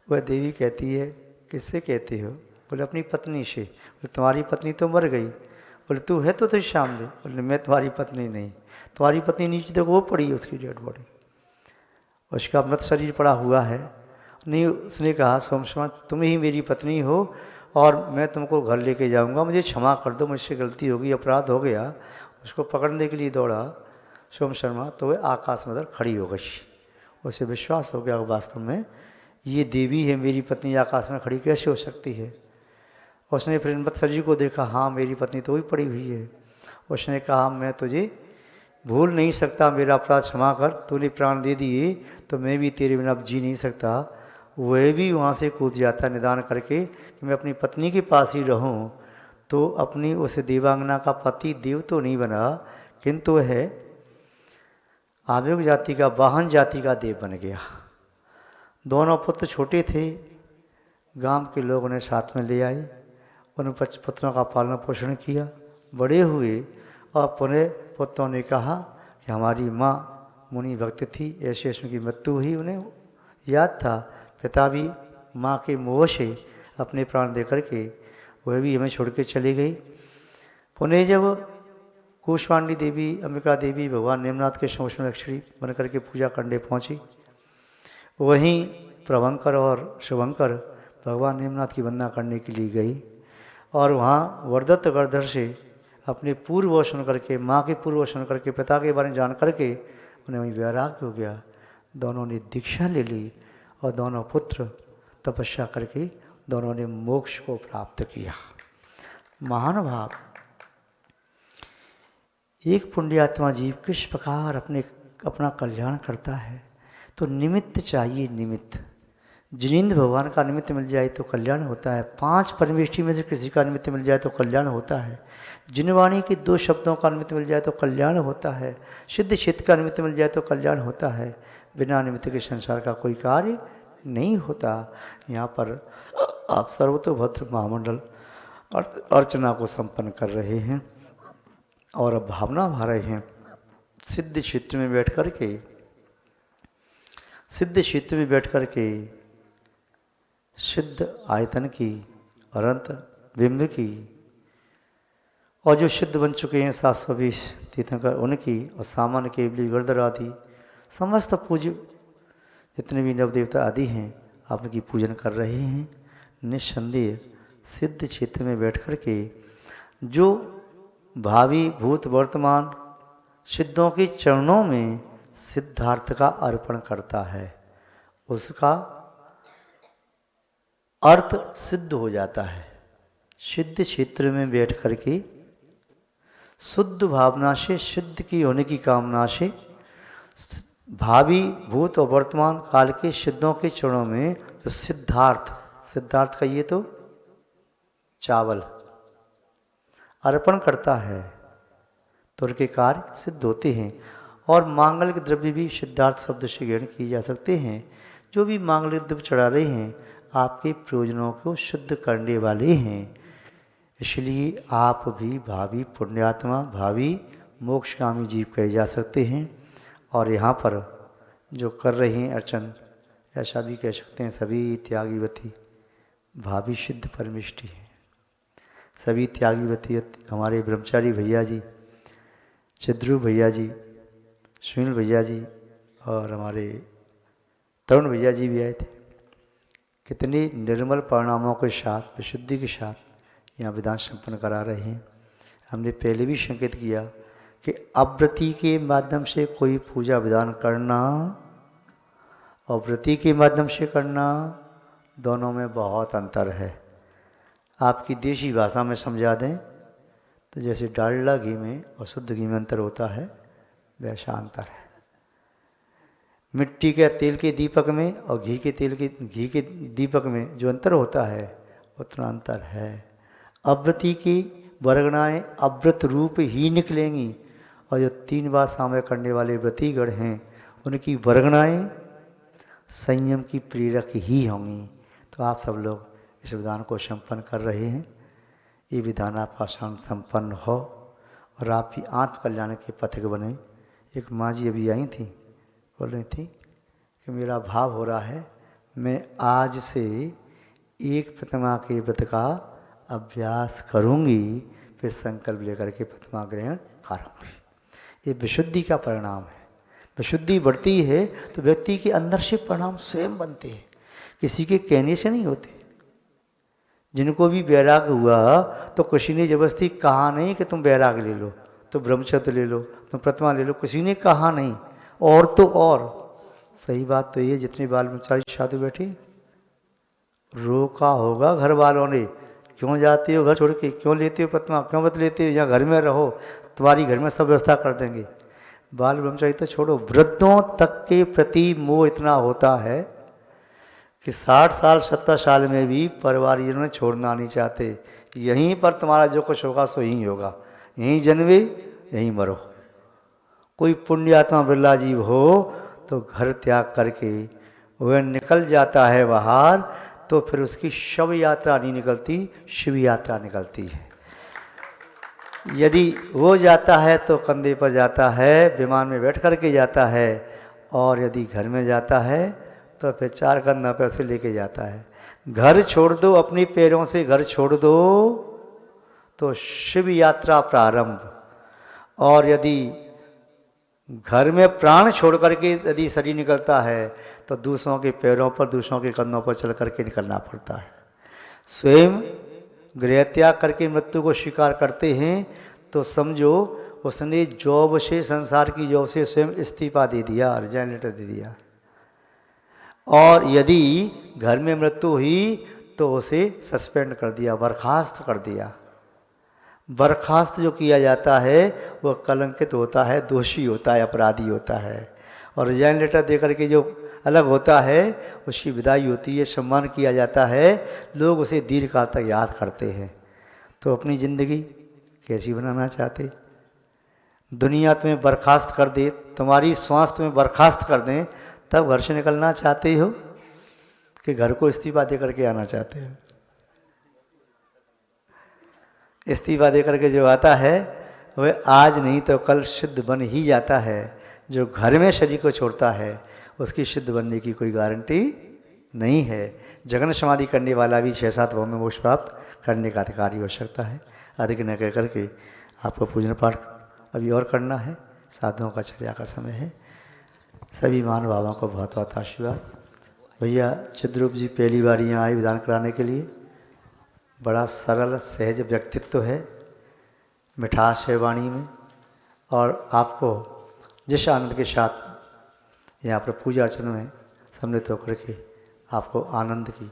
वह देवी कहती है, किससे कहते हो? बोले, अपनी पत्नी से। बोले, तुम्हारी पत्नी तो मर गई। बोले, तू है तो तुझ सामने। बोले, मैं तुम्हारी पत्नी नहीं। तुम्हारी पत्नी नीचे देखो, वो पड़ी है, उसकी डेड बॉडी, उसका मृत शरीर पड़ा हुआ है। नहीं, उसने कहा, सोम शर्मा तुम ही मेरी पत्नी हो और मैं तुमको घर लेके जाऊंगा, मुझे क्षमा कर दो, मुझसे गलती होगी, अपराध हो गया। उसको पकड़ने के लिए दौड़ा सोम शर्मा, तो वह आकाश में खड़ी हो गई। उसे विश्वास हो गया, वास्तव में ये देवी है, मेरी पत्नी आकाश में खड़ी कैसे हो सकती है। उसने फिर मृत शरीर को देखा, हाँ मेरी पत्नी तो वही पड़ी हुई है। उसने कहा, मैं तुझे भूल नहीं सकता, मेरा अपराध क्षमा कर, तूने प्राण दे दिए तो मैं भी तेरे बिना अब जी नहीं सकता। वह भी वहाँ से कूद जाता निदान करके कि मैं अपनी पत्नी के पास ही रहूँ। तो अपनी उस देवांगना का पति देव तो नहीं बना, किंतु वह आवेग जाति का, वाहन जाति का देव बन गया। दोनों पुत्र छोटे थे, गांव के लोग उन्हें साथ में ले आए, उन पुत्रों का पालन पोषण किया, बड़े हुए। और पुनः पुत्रों ने कहा कि हमारी माँ मुनि भक्त थी, ऐसे ऐसे उनकी मृत्यु हुई, उन्हें याद था। पिता भी माँ के मोह से अपने प्राण दे करके वह भी हमें छोड़ के चली गई। पुनः जब कुष्मांडी देवी, अंबिका देवी भगवान नेमनाथ के समक्ष में अक्षरी बन करके पूजा करने पहुँची, वहीं प्रभंकर और शुभंकर भगवान नेमनाथ की वंदना करने के लिए गई। और वहाँ वरदत्त गणधर से अपने पूर्व सुन करके, माँ के पूर्व सुन करके, पिता के बारे में जान करके उन्हें वहीं वैराग्य हो गया। दोनों ने दीक्षा ले ली और दोनों पुत्र तपस्या करके दोनों ने मोक्ष को प्राप्त किया। महान भाव, एक पुण्यात्मा जीव किस प्रकार अपना कल्याण करता है। तो निमित्त चाहिए, निमित्त। जिनेंद्र भगवान का निमित्त मिल जाए तो कल्याण होता है। 5 परमेष्ठी में से किसी का निमित्त मिल जाए तो कल्याण होता है। जिनवाणी के 2 शब्दों का निमित्त मिल जाए तो कल्याण होता है। सिद्ध चित्त का निमित्त मिल जाए तो कल्याण होता है। बिना निमित्त के संसार का कोई कार्य नहीं होता। यहाँ पर आप सर्वतोभद्र महामंडल अर्चना को संपन्न कर रहे हैं और अब भावना भा रहे हैं। सिद्ध क्षेत्र में बैठ कर के सिद्ध आयतन की, अनंत बिंब की, और जो सिद्ध बन चुके हैं 720 तीर्थंकर उनकी, और सामान्य केवली गर्दर आदि समस्त पूज्य जितने भी नवदेवता आदि हैं आप उनकी पूजन कर रहे हैं। निस्संदेह सिद्ध क्षेत्र में बैठ कर के जो भावी भूत वर्तमान सिद्धों के चरणों में सिद्धार्थ का अर्पण करता है, उसका अर्थ सिद्ध हो जाता है। सिद्ध क्षेत्र में बैठ करके शुद्ध भावना से, सिद्ध की होने की कामना से भावी भूत और वर्तमान काल के सिद्धों के चरणों में जो सिद्धार्थ, सिद्धार्थ कहिए तो चावल अर्पण करता है तो उनके कार्य सिद्ध होते हैं। और मांगलिक द्रव्य भी सिद्धार्थ शब्द से ग्रहण किए जा सकते हैं। जो भी मांगलिक द्रव्य चढ़ा रहे हैं आपके प्रयोजनों को शुद्ध करने वाले हैं, इसलिए आप भी भावी पुण्यात्मा, भावी मोक्षगामी जीव कहे जा सकते हैं। और यहाँ पर जो कर रहे हैं अर्चन, ऐसा भी कह सकते हैं सभी त्यागीवती भावी सिद्ध परमिष्टि हैं। सभी त्यागीवती हमारे ब्रह्मचारी भैया जी, चिद्रू भैया जी, सुनील भैया जी और हमारे तरुण भैया जी भी आए थे। कितने निर्मल परिणामों के साथ, विशुद्धि के साथ यहाँ विधान संपन्न करा रहे हैं। हमने पहले भी संकेत किया कि अव्रति के माध्यम से कोई पूजा विधान करना और व्रति के माध्यम से करना, दोनों में बहुत अंतर है। आपकी देशी भाषा में समझा दें तो जैसे डालडा घी में और शुद्ध घी में अंतर होता है, वैसा अंतर है। मिट्टी के तेल के दीपक में और घी के दीपक में जो अंतर होता है उतना अंतर है। अव्रति की वर्गणाएँ अव्रत रूप ही निकलेंगी और जो 3 बार सामय करने वाले व्रतिगण हैं उनकी वर्गणाएँ संयम की प्रेरक ही होंगी। तो आप सब लोग इस विधान को संपन्न कर रहे हैं। ये विधान आपका संपन्न हो और आप भी आत्म कल्याण के पथिक बने। एक माँ जी अभी आई थी, बोल रही थी कि मेरा भाव हो रहा है, मैं आज से एक प्रतिमा के व्रत का अभ्यास करूँगी, फिर संकल्प लेकर के प्रतिमा ग्रहण करूँगी। ये विशुद्धि का परिणाम है। विशुद्धि बढ़ती है तो व्यक्ति के अंदर से परिणाम स्वयं बनते हैं, किसी के कहने से नहीं होते। जिनको भी वैराग हुआ तो किसी ने जबरदस्ती कहा नहीं कि तुम वैराग ले लो, तो ब्रह्मचर्य ले लो, तुम प्रतिमा ले लो, किसी ने कहा नहीं। और तो और सही बात तो ये, जितने बाल ब्रह्मचारी साधु बैठे रोका होगा घर वालों ने, क्यों जाते हो घर छोड़ के, क्यों लेते हो प्रतिमा, क्यों मत लेते हो, यहाँ घर में रहो, तुम्हारी घर में सब व्यवस्था कर देंगे। बाल ब्रह्मचारी तो छोड़ो, वृद्धों तक के प्रति मोह इतना होता है कि 60 साल 70 साल में भी परिवारजनों ने छोड़ना नहीं चाहते। यहीं पर तुम्हारा जो कुछ होगा सो यहीं होगा, यहीं जन्मे यहीं मरो। कोई पुण्यात्मा बिरला जीव हो तो घर त्याग करके वह निकल जाता है बाहर, तो फिर उसकी शव यात्रा नहीं निकलती, शिव यात्रा निकलती है। यदि वो जाता है तो कंधे पर जाता है, विमान में बैठ करके जाता है, और यदि घर में जाता है तो फिर 4 कंधा पर से लेके जाता है। घर छोड़ दो, अपने पैरों से घर छोड़ दो तो शिव यात्रा प्रारंभ। और यदि घर में प्राण छोड़ करके यदि शरीर निकलता है तो दूसरों के पैरों पर, दूसरों के कंधों पर चल करके निकलना पड़ता है। स्वयं गृह त्याग करके मृत्यु को स्वीकार करते हैं तो समझो उसने जॉब से, संसार की जॉब से स्वयं इस्तीफा दे दिया, रिजाइन लेटर दे दिया। और यदि घर में मृत्यु हुई तो उसे सस्पेंड कर दिया, बर्खास्त कर दिया। बर्खास्त जो किया जाता है वह कलंकित होता है, दोषी होता है, अपराधी होता है। और रिजाइन लेटर दे करके जो अलग होता है उसकी विदाई होती है, सम्मान किया जाता है, लोग उसे दीर्घकाल तक याद करते हैं। तो अपनी ज़िंदगी कैसी बनाना चाहते? दुनिया तुम्हें बर्खास्त कर दे, तुम्हारी श्वास तुम्हें बर्खास्त कर दें, तब घर से निकलना चाहते हो कि घर को इस्तीफा दे करके आना चाहते हो? इस्तीफा दे करके जो आता है वह आज नहीं तो कल सिद्ध बन ही जाता है। जो घर में शरीर को छोड़ता है उसकी सिद्ध बनने की कोई गारंटी नहीं है। जगन समाधि करने वाला भी 6-7 भाव में मोक्ष प्राप्त करने का अधिकारी हो सकता है। अधिक न कह करके आपको पूजन पाठ अभी और करना है, साधुओं का चर्या का समय है। सभी महानुभावों को बहुत बहुत आशीर्वाद। भैया चिद्रूप जी पहली बार यहाँ आए विधान कराने के लिए। बड़ा सरल सहज व्यक्तित्व है, मिठास है वाणी में, और आपको जिस आनंद के साथ यहाँ पर पूजा अर्चना में सम्मिलित होकर के आपको आनंद की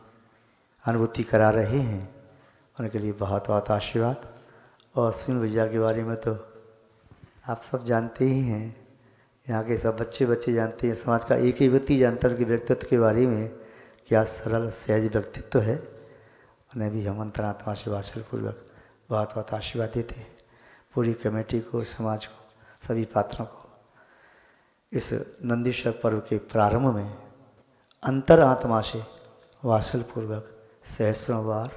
अनुभूति करा रहे हैं उनके लिए बहुत बहुत आशीर्वाद। और सुनील भैया के बारे में तो आप सब जानते ही हैं, यहाँ के सब बच्चे बच्चे जानते हैं, समाज का एक ही व्यक्ति जानता है उनके व्यक्तित्व के बारे में, क्या सरल सहज व्यक्तित्व है। उन्हें भी हम अंतरात्मा से वात्सल्यपूर्वक बहुत बहुत आशीर्वाद देते हैं। पूरी कमेटी को, समाज को, सभी पात्रों को इस नंदीश्वर पर्व के प्रारंभ में अंतरात्मा से वात्सल्यपूर्वक सहस्रों बार,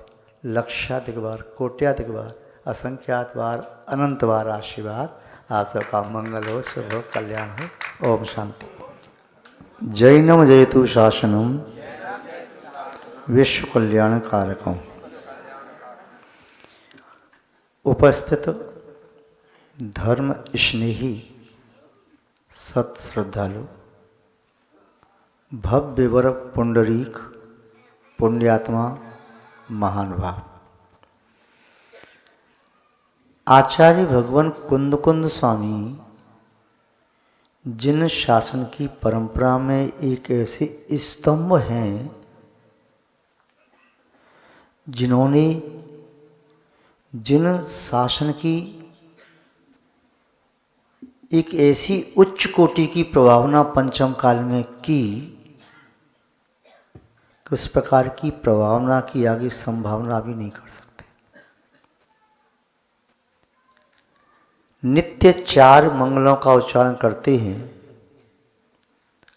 लक्षाधिक बार, कोट्याधिक बार, असंख्यात बार, अनंत बार आशीर्वाद। आप सबका मंगल हो, शुभ हो, कल्याण हो। ओम शांति। जैनम जयतु शासनम विश्व कल्याण कारकम। उपस्थित धर्म स्नेही सत श्रद्धालु, भव्यवर पुंडरीक पुण्यात्मा महानुभाव, आचार्य भगवान कुंद कुंद स्वामी जिन शासन की परंपरा में एक ऐसे स्तंभ हैं जिन्होंने जिन शासन की एक ऐसी उच्च कोटि की प्रभावना पंचम काल में की कि उस प्रकार की प्रभावना की आगे संभावना भी नहीं कर सकते। नित्य 4 मंगलों का उच्चारण करते हैं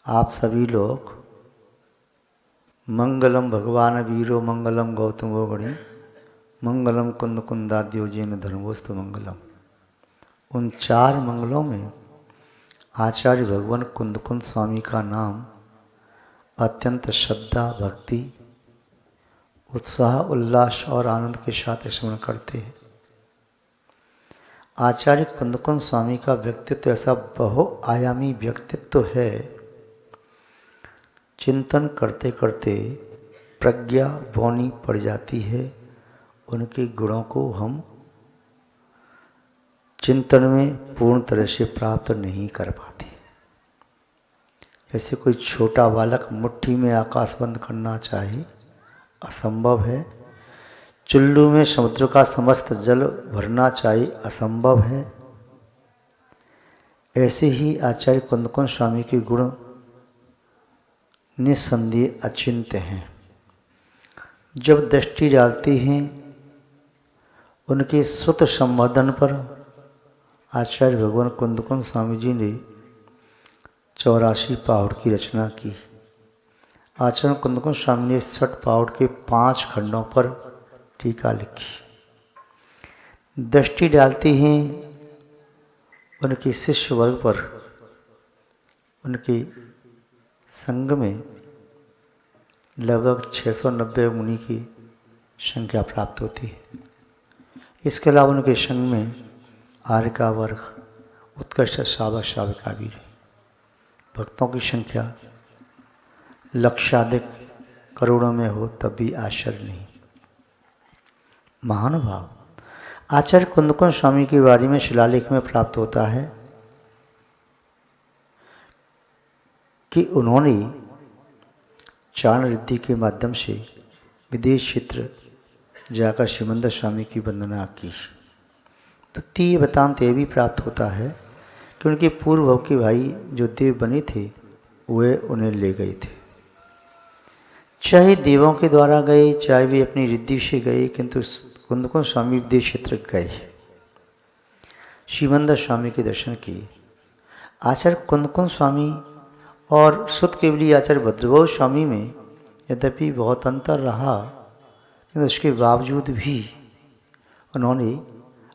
आप सभी लोग। मंगलम भगवान वीरो मंगलम गौतमो गणि मंगलम कुंद कुंदाद्योजेन धर्मोस्तु मंगलम। उन 4 मंगलों में आचार्य भगवान कुंद कुंद स्वामी का नाम अत्यंत श्रद्धा, भक्ति, उत्साह, उल्लास और आनंद के साथ स्मरण करते हैं। आचार्य कुंद कुंद स्वामी का व्यक्तित्व ऐसा बहुआयामी व्यक्तित्व है, चिंतन करते करते प्रज्ञा बौनी पड़ जाती है। उनके गुणों को हम चिंतन में पूर्ण तरह से प्राप्त नहीं कर पाते। जैसे कोई छोटा बालक मुट्ठी में आकाश बंद करना चाहे, असंभव है। चुल्लू में समुद्र का समस्त जल भरना चाहे, असंभव है। ऐसे ही आचार्य कुंद कुंद स्वामी के गुण निस्संदेह अचिंत्य हैं। जब दृष्टि डालते हैं उनके सुत संवर्धन पर, आचार्य भगवान कुंद कुंद स्वामी जी ने 84 पहाड़ की रचना की। आचार्य कुंद कुंद स्वामी ने 60 पहाड़ के 5 खंडों पर टीका लिखी। दृष्टि डालते हैं उनके शिष्य वर्ग पर, उनके संग में लगभग 690 मुनि की संख्या प्राप्त होती है। इसके अलावा उनके संग में आर्य का वर्ग, उत्कृष्ट श्रावक श्राविका भी है। भक्तों की संख्या लक्षाधिक करोड़ों में हो तब भी आश्चर्य नहीं। महानुभाव, आचार्य कुंद कुंद स्वामी के बारे में शिलालेख में प्राप्त होता है कि उन्होंने चारण रिद्धि के माध्यम से विदेश क्षेत्र जाकर शिवमंदिर स्वामी की वंदना की। तो तीय वृत्तांत यह भी प्राप्त होता है कि उनके पूर्व भव के भाई जो देव बने थे वे उन्हें ले गए थे। चाहे देवों के द्वारा गए, चाहे वे अपनी रिद्धि से गए, किंतु कुंद कुंद स्वामी विदेश क्षेत्र गए, शिवमंदिर स्वामी के दर्शन किए। आचार्य कुंद कुंद स्वामी और सुत केवली आचार्य भद्रभाव स्वामी में यद्यपि बहुत अंतर रहा, किंतु उसके बावजूद भी उन्होंने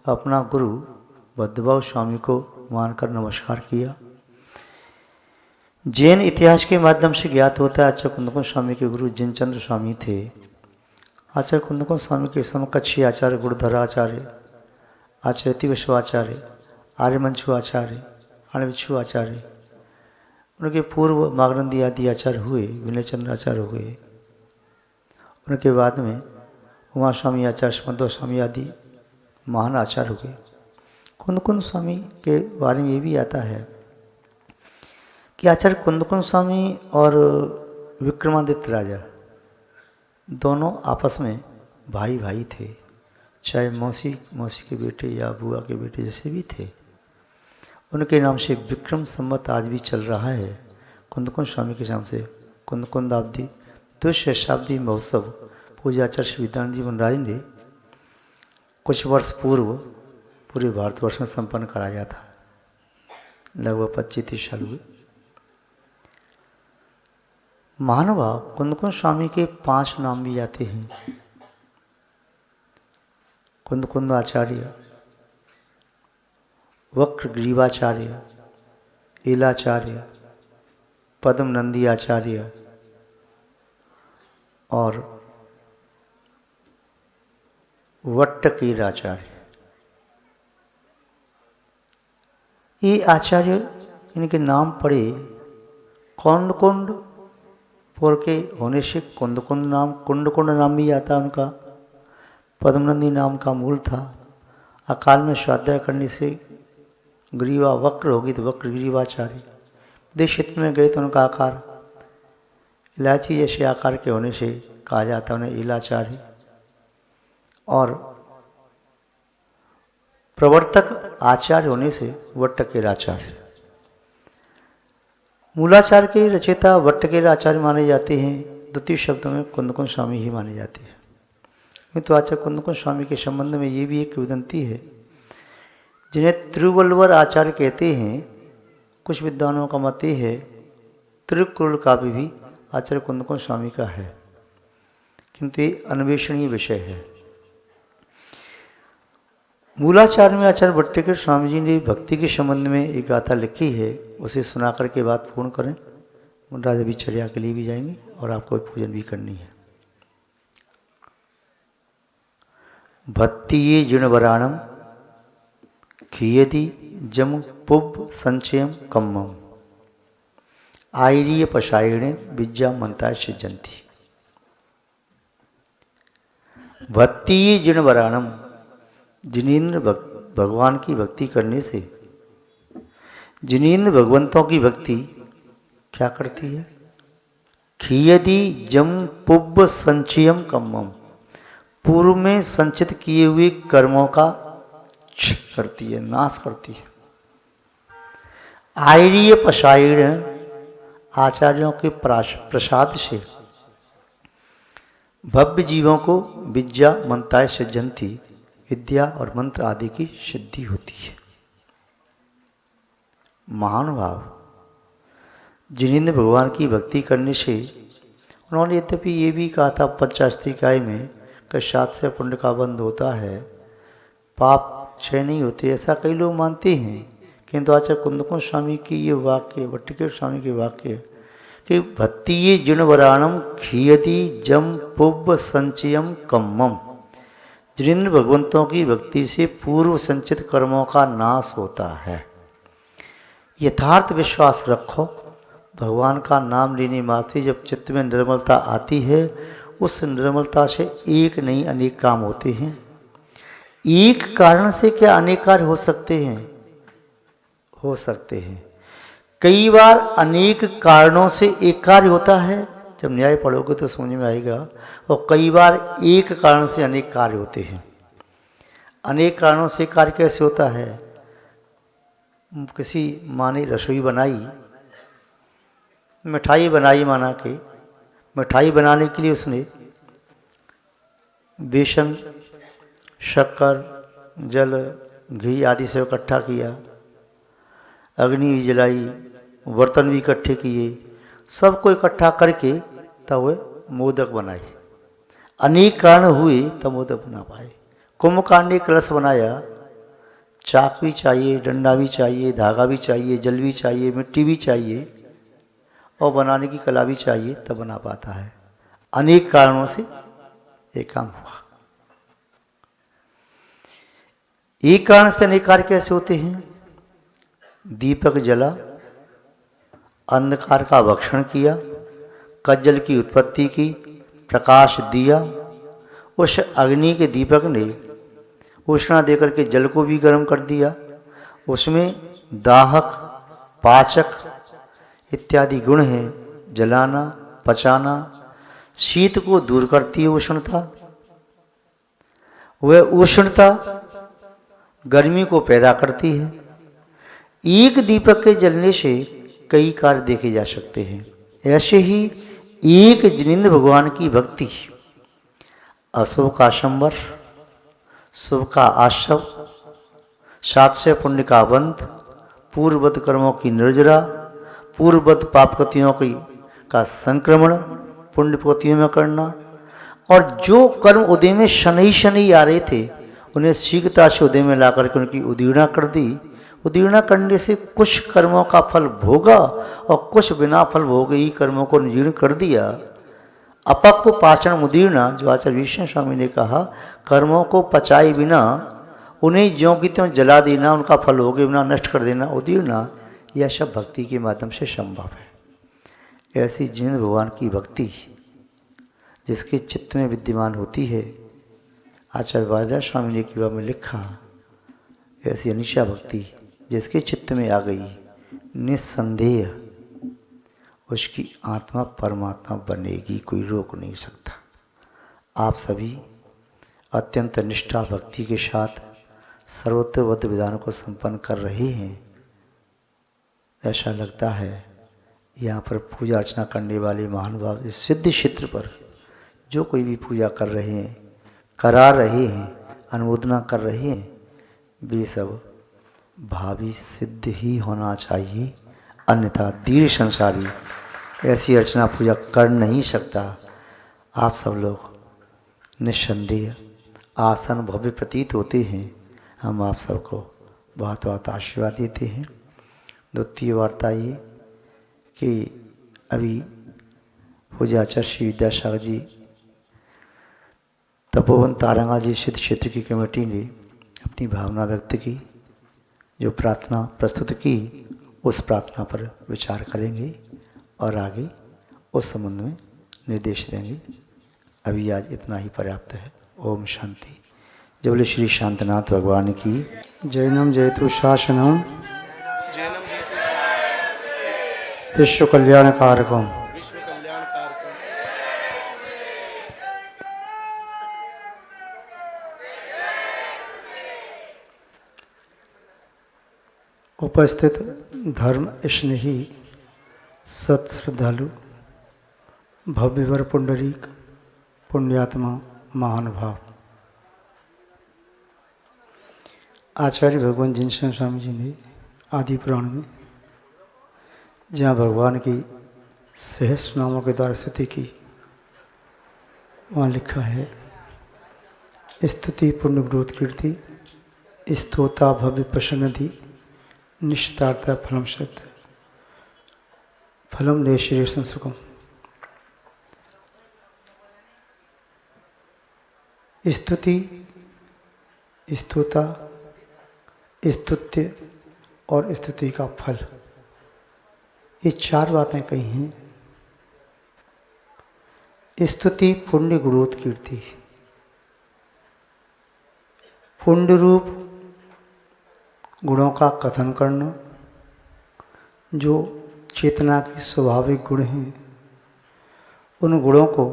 अपना गुरु भद्रभाव स्वामी को मानकर नमस्कार किया। जैन इतिहास के माध्यम से ज्ञात होता है आचार्य कुंद कुंद स्वामी के गुरु जिनचंद्र स्वामी थे। आचार्य कुंद कुंद स्वामी के समकक्षी आचार्य गुरुधराचार्य, आचार्य विश्वाचार्य, आर्यमंचु आचार्य, अणविच्छु आचार्य, उनके पूर्व मागनंदी आदि आचार्य हुए, विनयचंद्र आचार्य हुए। उनके बाद में उमा स्वामी आचार्य, सुमध्व स्वामी आदि महान आचार्य हुए। कुंद कुंद स्वामी के बारे में ये भी आता है कि आचार्य कुंद कुंद स्वामी और विक्रमादित्य राजा दोनों आपस में भाई भाई थे। चाहे मौसी के बेटे या बुआ के बेटे जैसे भी थे, उनके नाम से विक्रम संवत आज भी चल रहा है। कुंदकुंद स्वामी के नाम से कुंदकुंदाब्दी द्विशताब्दी महोत्सव पूज्याचार्य श्री विद्यानंद जी मुनिराज ने कुछ वर्ष पूर्व पूरे भारतवर्ष में संपन्न कराया था। लगभग 25-30 साल हुए। महानुभाव कुंदकुंद स्वामी के 5 नाम भी आते हैं। कुंदकुंद आचार्य, वक्र ग्रीवाचार्य, ईलाचार्य, पद्म नंदी आचार्य और वट्टकीराचार्य। ये आचार्य, इनके नाम पड़े कुंड पुर के होने से कुंदकुंद नाम, कुंड नाम भी आता उनका। पद्मनंदी नाम का मूल था। अकाल में स्वाध्याय करने से ग्रीवा वक्र होगी तो वक्र ग्रीवाचार्य। देश हित में गए तो उनका आकार इलायची जैसे आकार के होने से कहा जाता उन्हें इलाचार्य। और प्रवर्तक आचार्य होने से वट्टकेराचार्य। मूलाचार्य के रचयिता वट्टकेराचार्य माने जाते हैं। द्वितीय शब्दों में कुंदकुंद स्वामी ही माने जाते हैं। किंतु आचार्य कुंदकुंद स्वामी के संबंध में ये भी एक किंवदंती है, जिन्हें तिरुवल्लुवर आचार्य कहते हैं। कुछ विद्वानों का मत ये है तिरुकुरुल काव्य भी आचार्य कुंदकुंद स्वामी का है, किंतु ये अन्वेषणीय विषय है। मूलाचार्य में आचार्य वट्टकेर स्वामी जी ने भक्ति के संबंध में एक गाथा लिखी है, उसे सुनाकर के बात पूर्ण करें। मुंडराज अभी चर्या के लिए भी जाएंगे और आपको पूजन भी करनी है। भक्ति जिणवराणम खियति जम पुब संचयम कम्मम आईरीय पशायणे विद्या मंताय सिजंती। भक्ति जिणवराणम, जिनेन्द्र भगवान की भक्ति करने से, जिनेन्द्र भगवंतों की भक्ति क्या करती है? खियति जम पुब संचयम कम्मम, पूर्व में संचित किए हुए कर्मों का करती है, नाश करती है। आईरीय पशायण, आचार्यों के प्रसाद से भव्य जीवों को विद्या मंताय सिजंती, विद्या और मंत्र आदि की सिद्धि होती है। महानुभाव जिनेन्द्र भगवान की भक्ति करने से, उन्होंने यद्यपि ये भी कहा था पंचास्त्रिकाय में कि सात से पुण्य का बंध होता है, पाप क्षय नहीं होते, ऐसा कई लोग मानते हैं। किंतु आचार्य कुंदकुंद स्वामी की ये वाक्य, वट्टकेर स्वामी के वाक्य कि भक्ति जिणवराणम खियति जम पुब संचयम कम्मम, जिनेन्द्र भगवंतों की भक्ति से पूर्व संचित कर्मों का नाश होता है। यथार्थ विश्वास रखो, भगवान का नाम लेने मात्र जब चित्त में निर्मलता आती है, उस निर्मलता से एक नहीं अनेक काम होते हैं। एक कारण से क्या अनेक कार्य हो सकते हैं? हो सकते हैं। कई बार अनेक कारणों से एक कार्य होता है, जब न्याय पढ़ोगे तो समझ में आएगा। और कई बार एक कारण से अनेक कार्य होते हैं। अनेक कारणों से कार्य कैसे होता है? किसी माँ ने रसोई बनाई, मिठाई बनाई, माना कि मिठाई बनाने के लिए उसने बेसन, शक्कर, जल, घी आदि से इकट्ठा किया, अग्नि भी जलाई, बर्तन भी इकट्ठे किए, सबको इकट्ठा करके तब वह मोदक बनाए। अनेक कारण हुए तब मोदक बना पाए। कुंभकांड ने कलश बनाया, चाक भी चाहिए, डंडा भी चाहिए, धागा भी चाहिए, जल भी चाहिए, मिट्टी भी चाहिए और बनाने की कला भी चाहिए, तब बना पाता है। अनेक कारणों से एक काम हुआ। एक कारण से अनेक कार्य कैसे होते हैं? दीपक जला, अंधकार का भक्षण किया, कज्जल की उत्पत्ति की, प्रकाश दिया, उस अग्नि के दीपक ने उष्णा देकर के जल को भी गर्म कर दिया, उसमें दाहक, पाचक इत्यादि गुण हैं। जलाना, पचाना, शीत को दूर करती है उष्णता, वह उष्णता गर्मी को पैदा करती है। एक दीपक के जलने से कई कार्य देखे जा सकते हैं। ऐसे ही एक जिनेंद्र भगवान की भक्ति अशुभ का संवर, शुभ का आशव, 700 पुण्य का बंध, पूर्ववत कर्मों की निर्जरा, पूर्ववत पापकृतियों की का संक्रमण पुण्य कृतियों में करना, और जो कर्म उदय में शनि शनि आ रहे थे उन्हें शीघ्रता से उदय में ला करके उनकी उदीर्णा कर दी। उदीर्णा करने से कुछ कर्मों का फल भोगा और कुछ बिना फल भोगे ही कर्मों को निर्जीर्ण कर दिया। अपक्व पाचन मुदीर्णा, जो आचार्य विष्णु स्वामी ने कहा, कर्मों को पचाए बिना उन्हें ज्यों की त्यों जला देना, उनका फल भोगे बिना नष्ट कर देना, उदीर्णा, यह सब भक्ति के माध्यम से संभव है। ऐसी जिनेंद्र भगवान की भक्ति जिसके चित्त में विद्यमान होती है, आचार्य वादिराज स्वामी ने की में लिखा, ऐसी अनिशा भक्ति जिसके चित्त में आ गई, निस्संदेह उसकी आत्मा परमात्मा बनेगी, कोई रोक नहीं सकता। आप सभी अत्यंत निष्ठा भक्ति के साथ सर्वोत्तरबद्ध विधान को संपन्न कर रहे हैं। ऐसा लगता है यहाँ पर पूजा अर्चना करने वाले महानुभाव इस सिद्ध क्षेत्र पर जो कोई भी पूजा कर रहे हैं, करा रहे हैं, अनुमोदना कर रहे हैं, वे सब भावी सिद्ध ही होना चाहिए, अन्यथा दीर्घ संसारी ऐसी अर्चना पूजा कर नहीं सकता। आप सब लोग निस्संदेह आसन भव्य प्रतीत होते हैं। हम आप सबको बहुत बहुत आशीर्वाद देते हैं। द्वितीय वार्ता ये कि अभी पूज्य आचार्य श्री विद्यासागर जी तपोवन तारंगा जी सिद्ध क्षेत्र की कमेटी ने अपनी भावना व्यक्त की, जो प्रार्थना प्रस्तुत की उस प्रार्थना पर विचार करेंगे और आगे उस संबंध में निर्देश देंगे। अभी आज इतना ही पर्याप्त है। ओम शांति। जय बोले श्री शांतनाथ भगवान की। जैनम जयतु शासनम विश्व कल्याण कारकम। उपस्थित धर्म स्नेही सत्श्रद्धालु भव्यवर पुंडरीक पुण्यात्मा महानुभाव, आचार्य भगवान जिनश्याम स्वामी जी ने आदि पुराण में जहाँ भगवान की सहस्त्र नामों के द्वारा स्तुति की, वहाँ लिखा है, स्तुति पुण्य विरोध कीर्ति स्तोता भव्य प्रसन्नधि निश्चितार्थ फलम सत्य फलम नैश्वर्यम सुखम। स्तुति, स्तोता, स्तुत्य और स्तुति का फल, ये चार बातें कही हैं। स्तुति पुण्य गुणोत कीर्ति, पुण्य रूप गुणों का कथन करना, जो चेतना की स्वाभाविक गुण हैं, उन गुणों को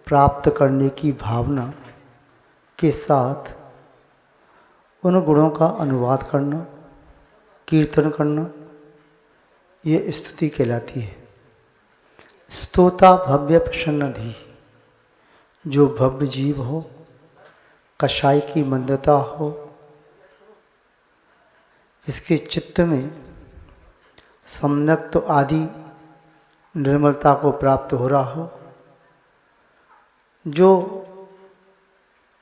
प्राप्त करने की भावना के साथ उन गुणों का अनुवाद करना, कीर्तन करना, ये स्तुति कहलाती है। स्तोता भव्य प्रसन्नधि, जो भव्य जीव हो, कषाय की मंदता हो, इसके चित्त में सम्यक्त आदि निर्मलता को प्राप्त हो रहा हो, जो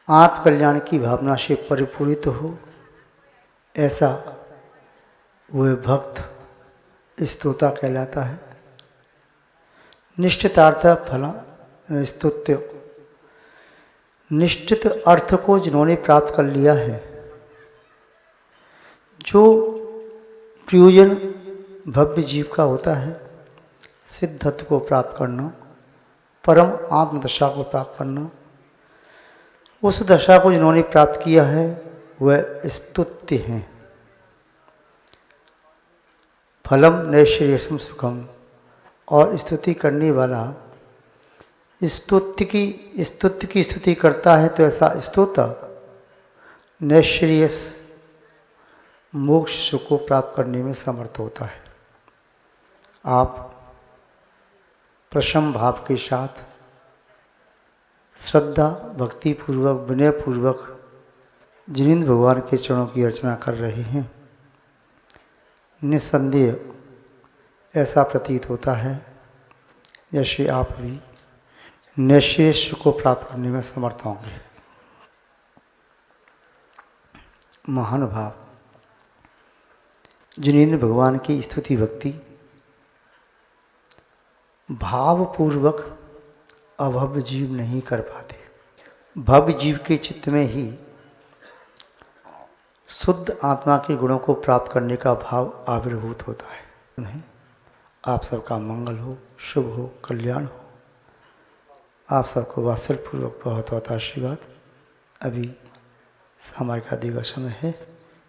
आत्मकल्याण की भावना से परिपूरित हो, ऐसा वह भक्त स्तोता कहलाता है। निश्चितार्थ फल स्तुत्य, निश्चित अर्थ को जिन्होंने प्राप्त कर लिया है, जो प्रयोजन भव्य जीव का होता है, सिद्धत्व को प्राप्त करना, परम आत्मदशा को प्राप्त करना, उस दशा को जिन्होंने प्राप्त किया है वह स्तुत्य हैं। फलम नैश्वर्यम सुखम, और स्तुति करने वाला स्तुति की स्तुति करता है तो ऐसा स्तोता नैश्चर्यस मोक्ष सुख को प्राप्त करने में समर्थ होता है। आप प्रशम भाव के साथ श्रद्धा भक्ति पूर्वक विनय पूर्वक जिनेंद्र भगवान के चरणों की अर्चना कर रहे हैं। निस्संदेह ऐसा प्रतीत होता है जैसे आप भी नैश्चर्य सुख को प्राप्त करने में समर्थ होंगे। महानुभाव, जिनेंद्र भगवान की स्तुति भक्ति भावपूर्वक अभव्य जीव नहीं कर पाते। भव्य जीव के चित्त में ही शुद्ध आत्मा के गुणों को प्राप्त करने का भाव आविर्भूत होता है। उन्हें आप सबका मंगल हो, शुभ हो, कल्याण हो। आप सबको वात्सल्यपूर्वक बहुत बहुत आशीर्वाद। अभी सामायिक आदि का समय है,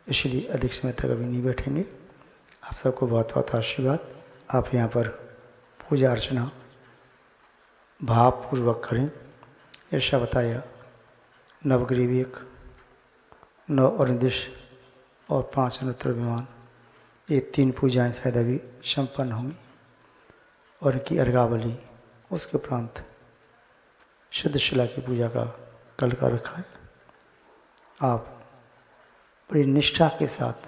इसलिए अधिक समय तक अभी नहीं बैठेंगे। आप सबको बहुत बहुत आशीर्वाद। आप यहाँ पर पूजा अर्चना भावपूर्वक करें। ऐसा बताया नवग्रीव 9 अनिर्दिश और 5 अनुत्तर विमान, ये 3 पूजाएं शायद अभी संपन्न होंगी और इनकी अर्घावली उसके उपरांत शुद्ध शिला की पूजा का कल का रखा है। आप बड़ी निष्ठा के साथ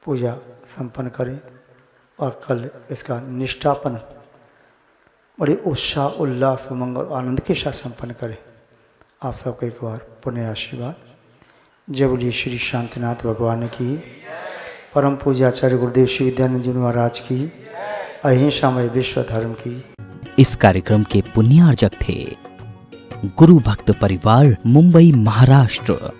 पूजा संपन्न करें और कल इसका निष्ठापन बड़े उत्साह उल्लास उमंग और आनंद के साथ संपन्न करें। आप सबको एक बार पुण्य आशीर्वाद। जय बोलिए श्री शांतिनाथ भगवान की, परम पूज्याचार्य गुरुदेव श्री विद्यानंद जी महाराज की, अहिंसामय विश्व धर्म की। इस कार्यक्रम के पुण्यार्जक थे गुरु भक्त परिवार, मुंबई, महाराष्ट्र।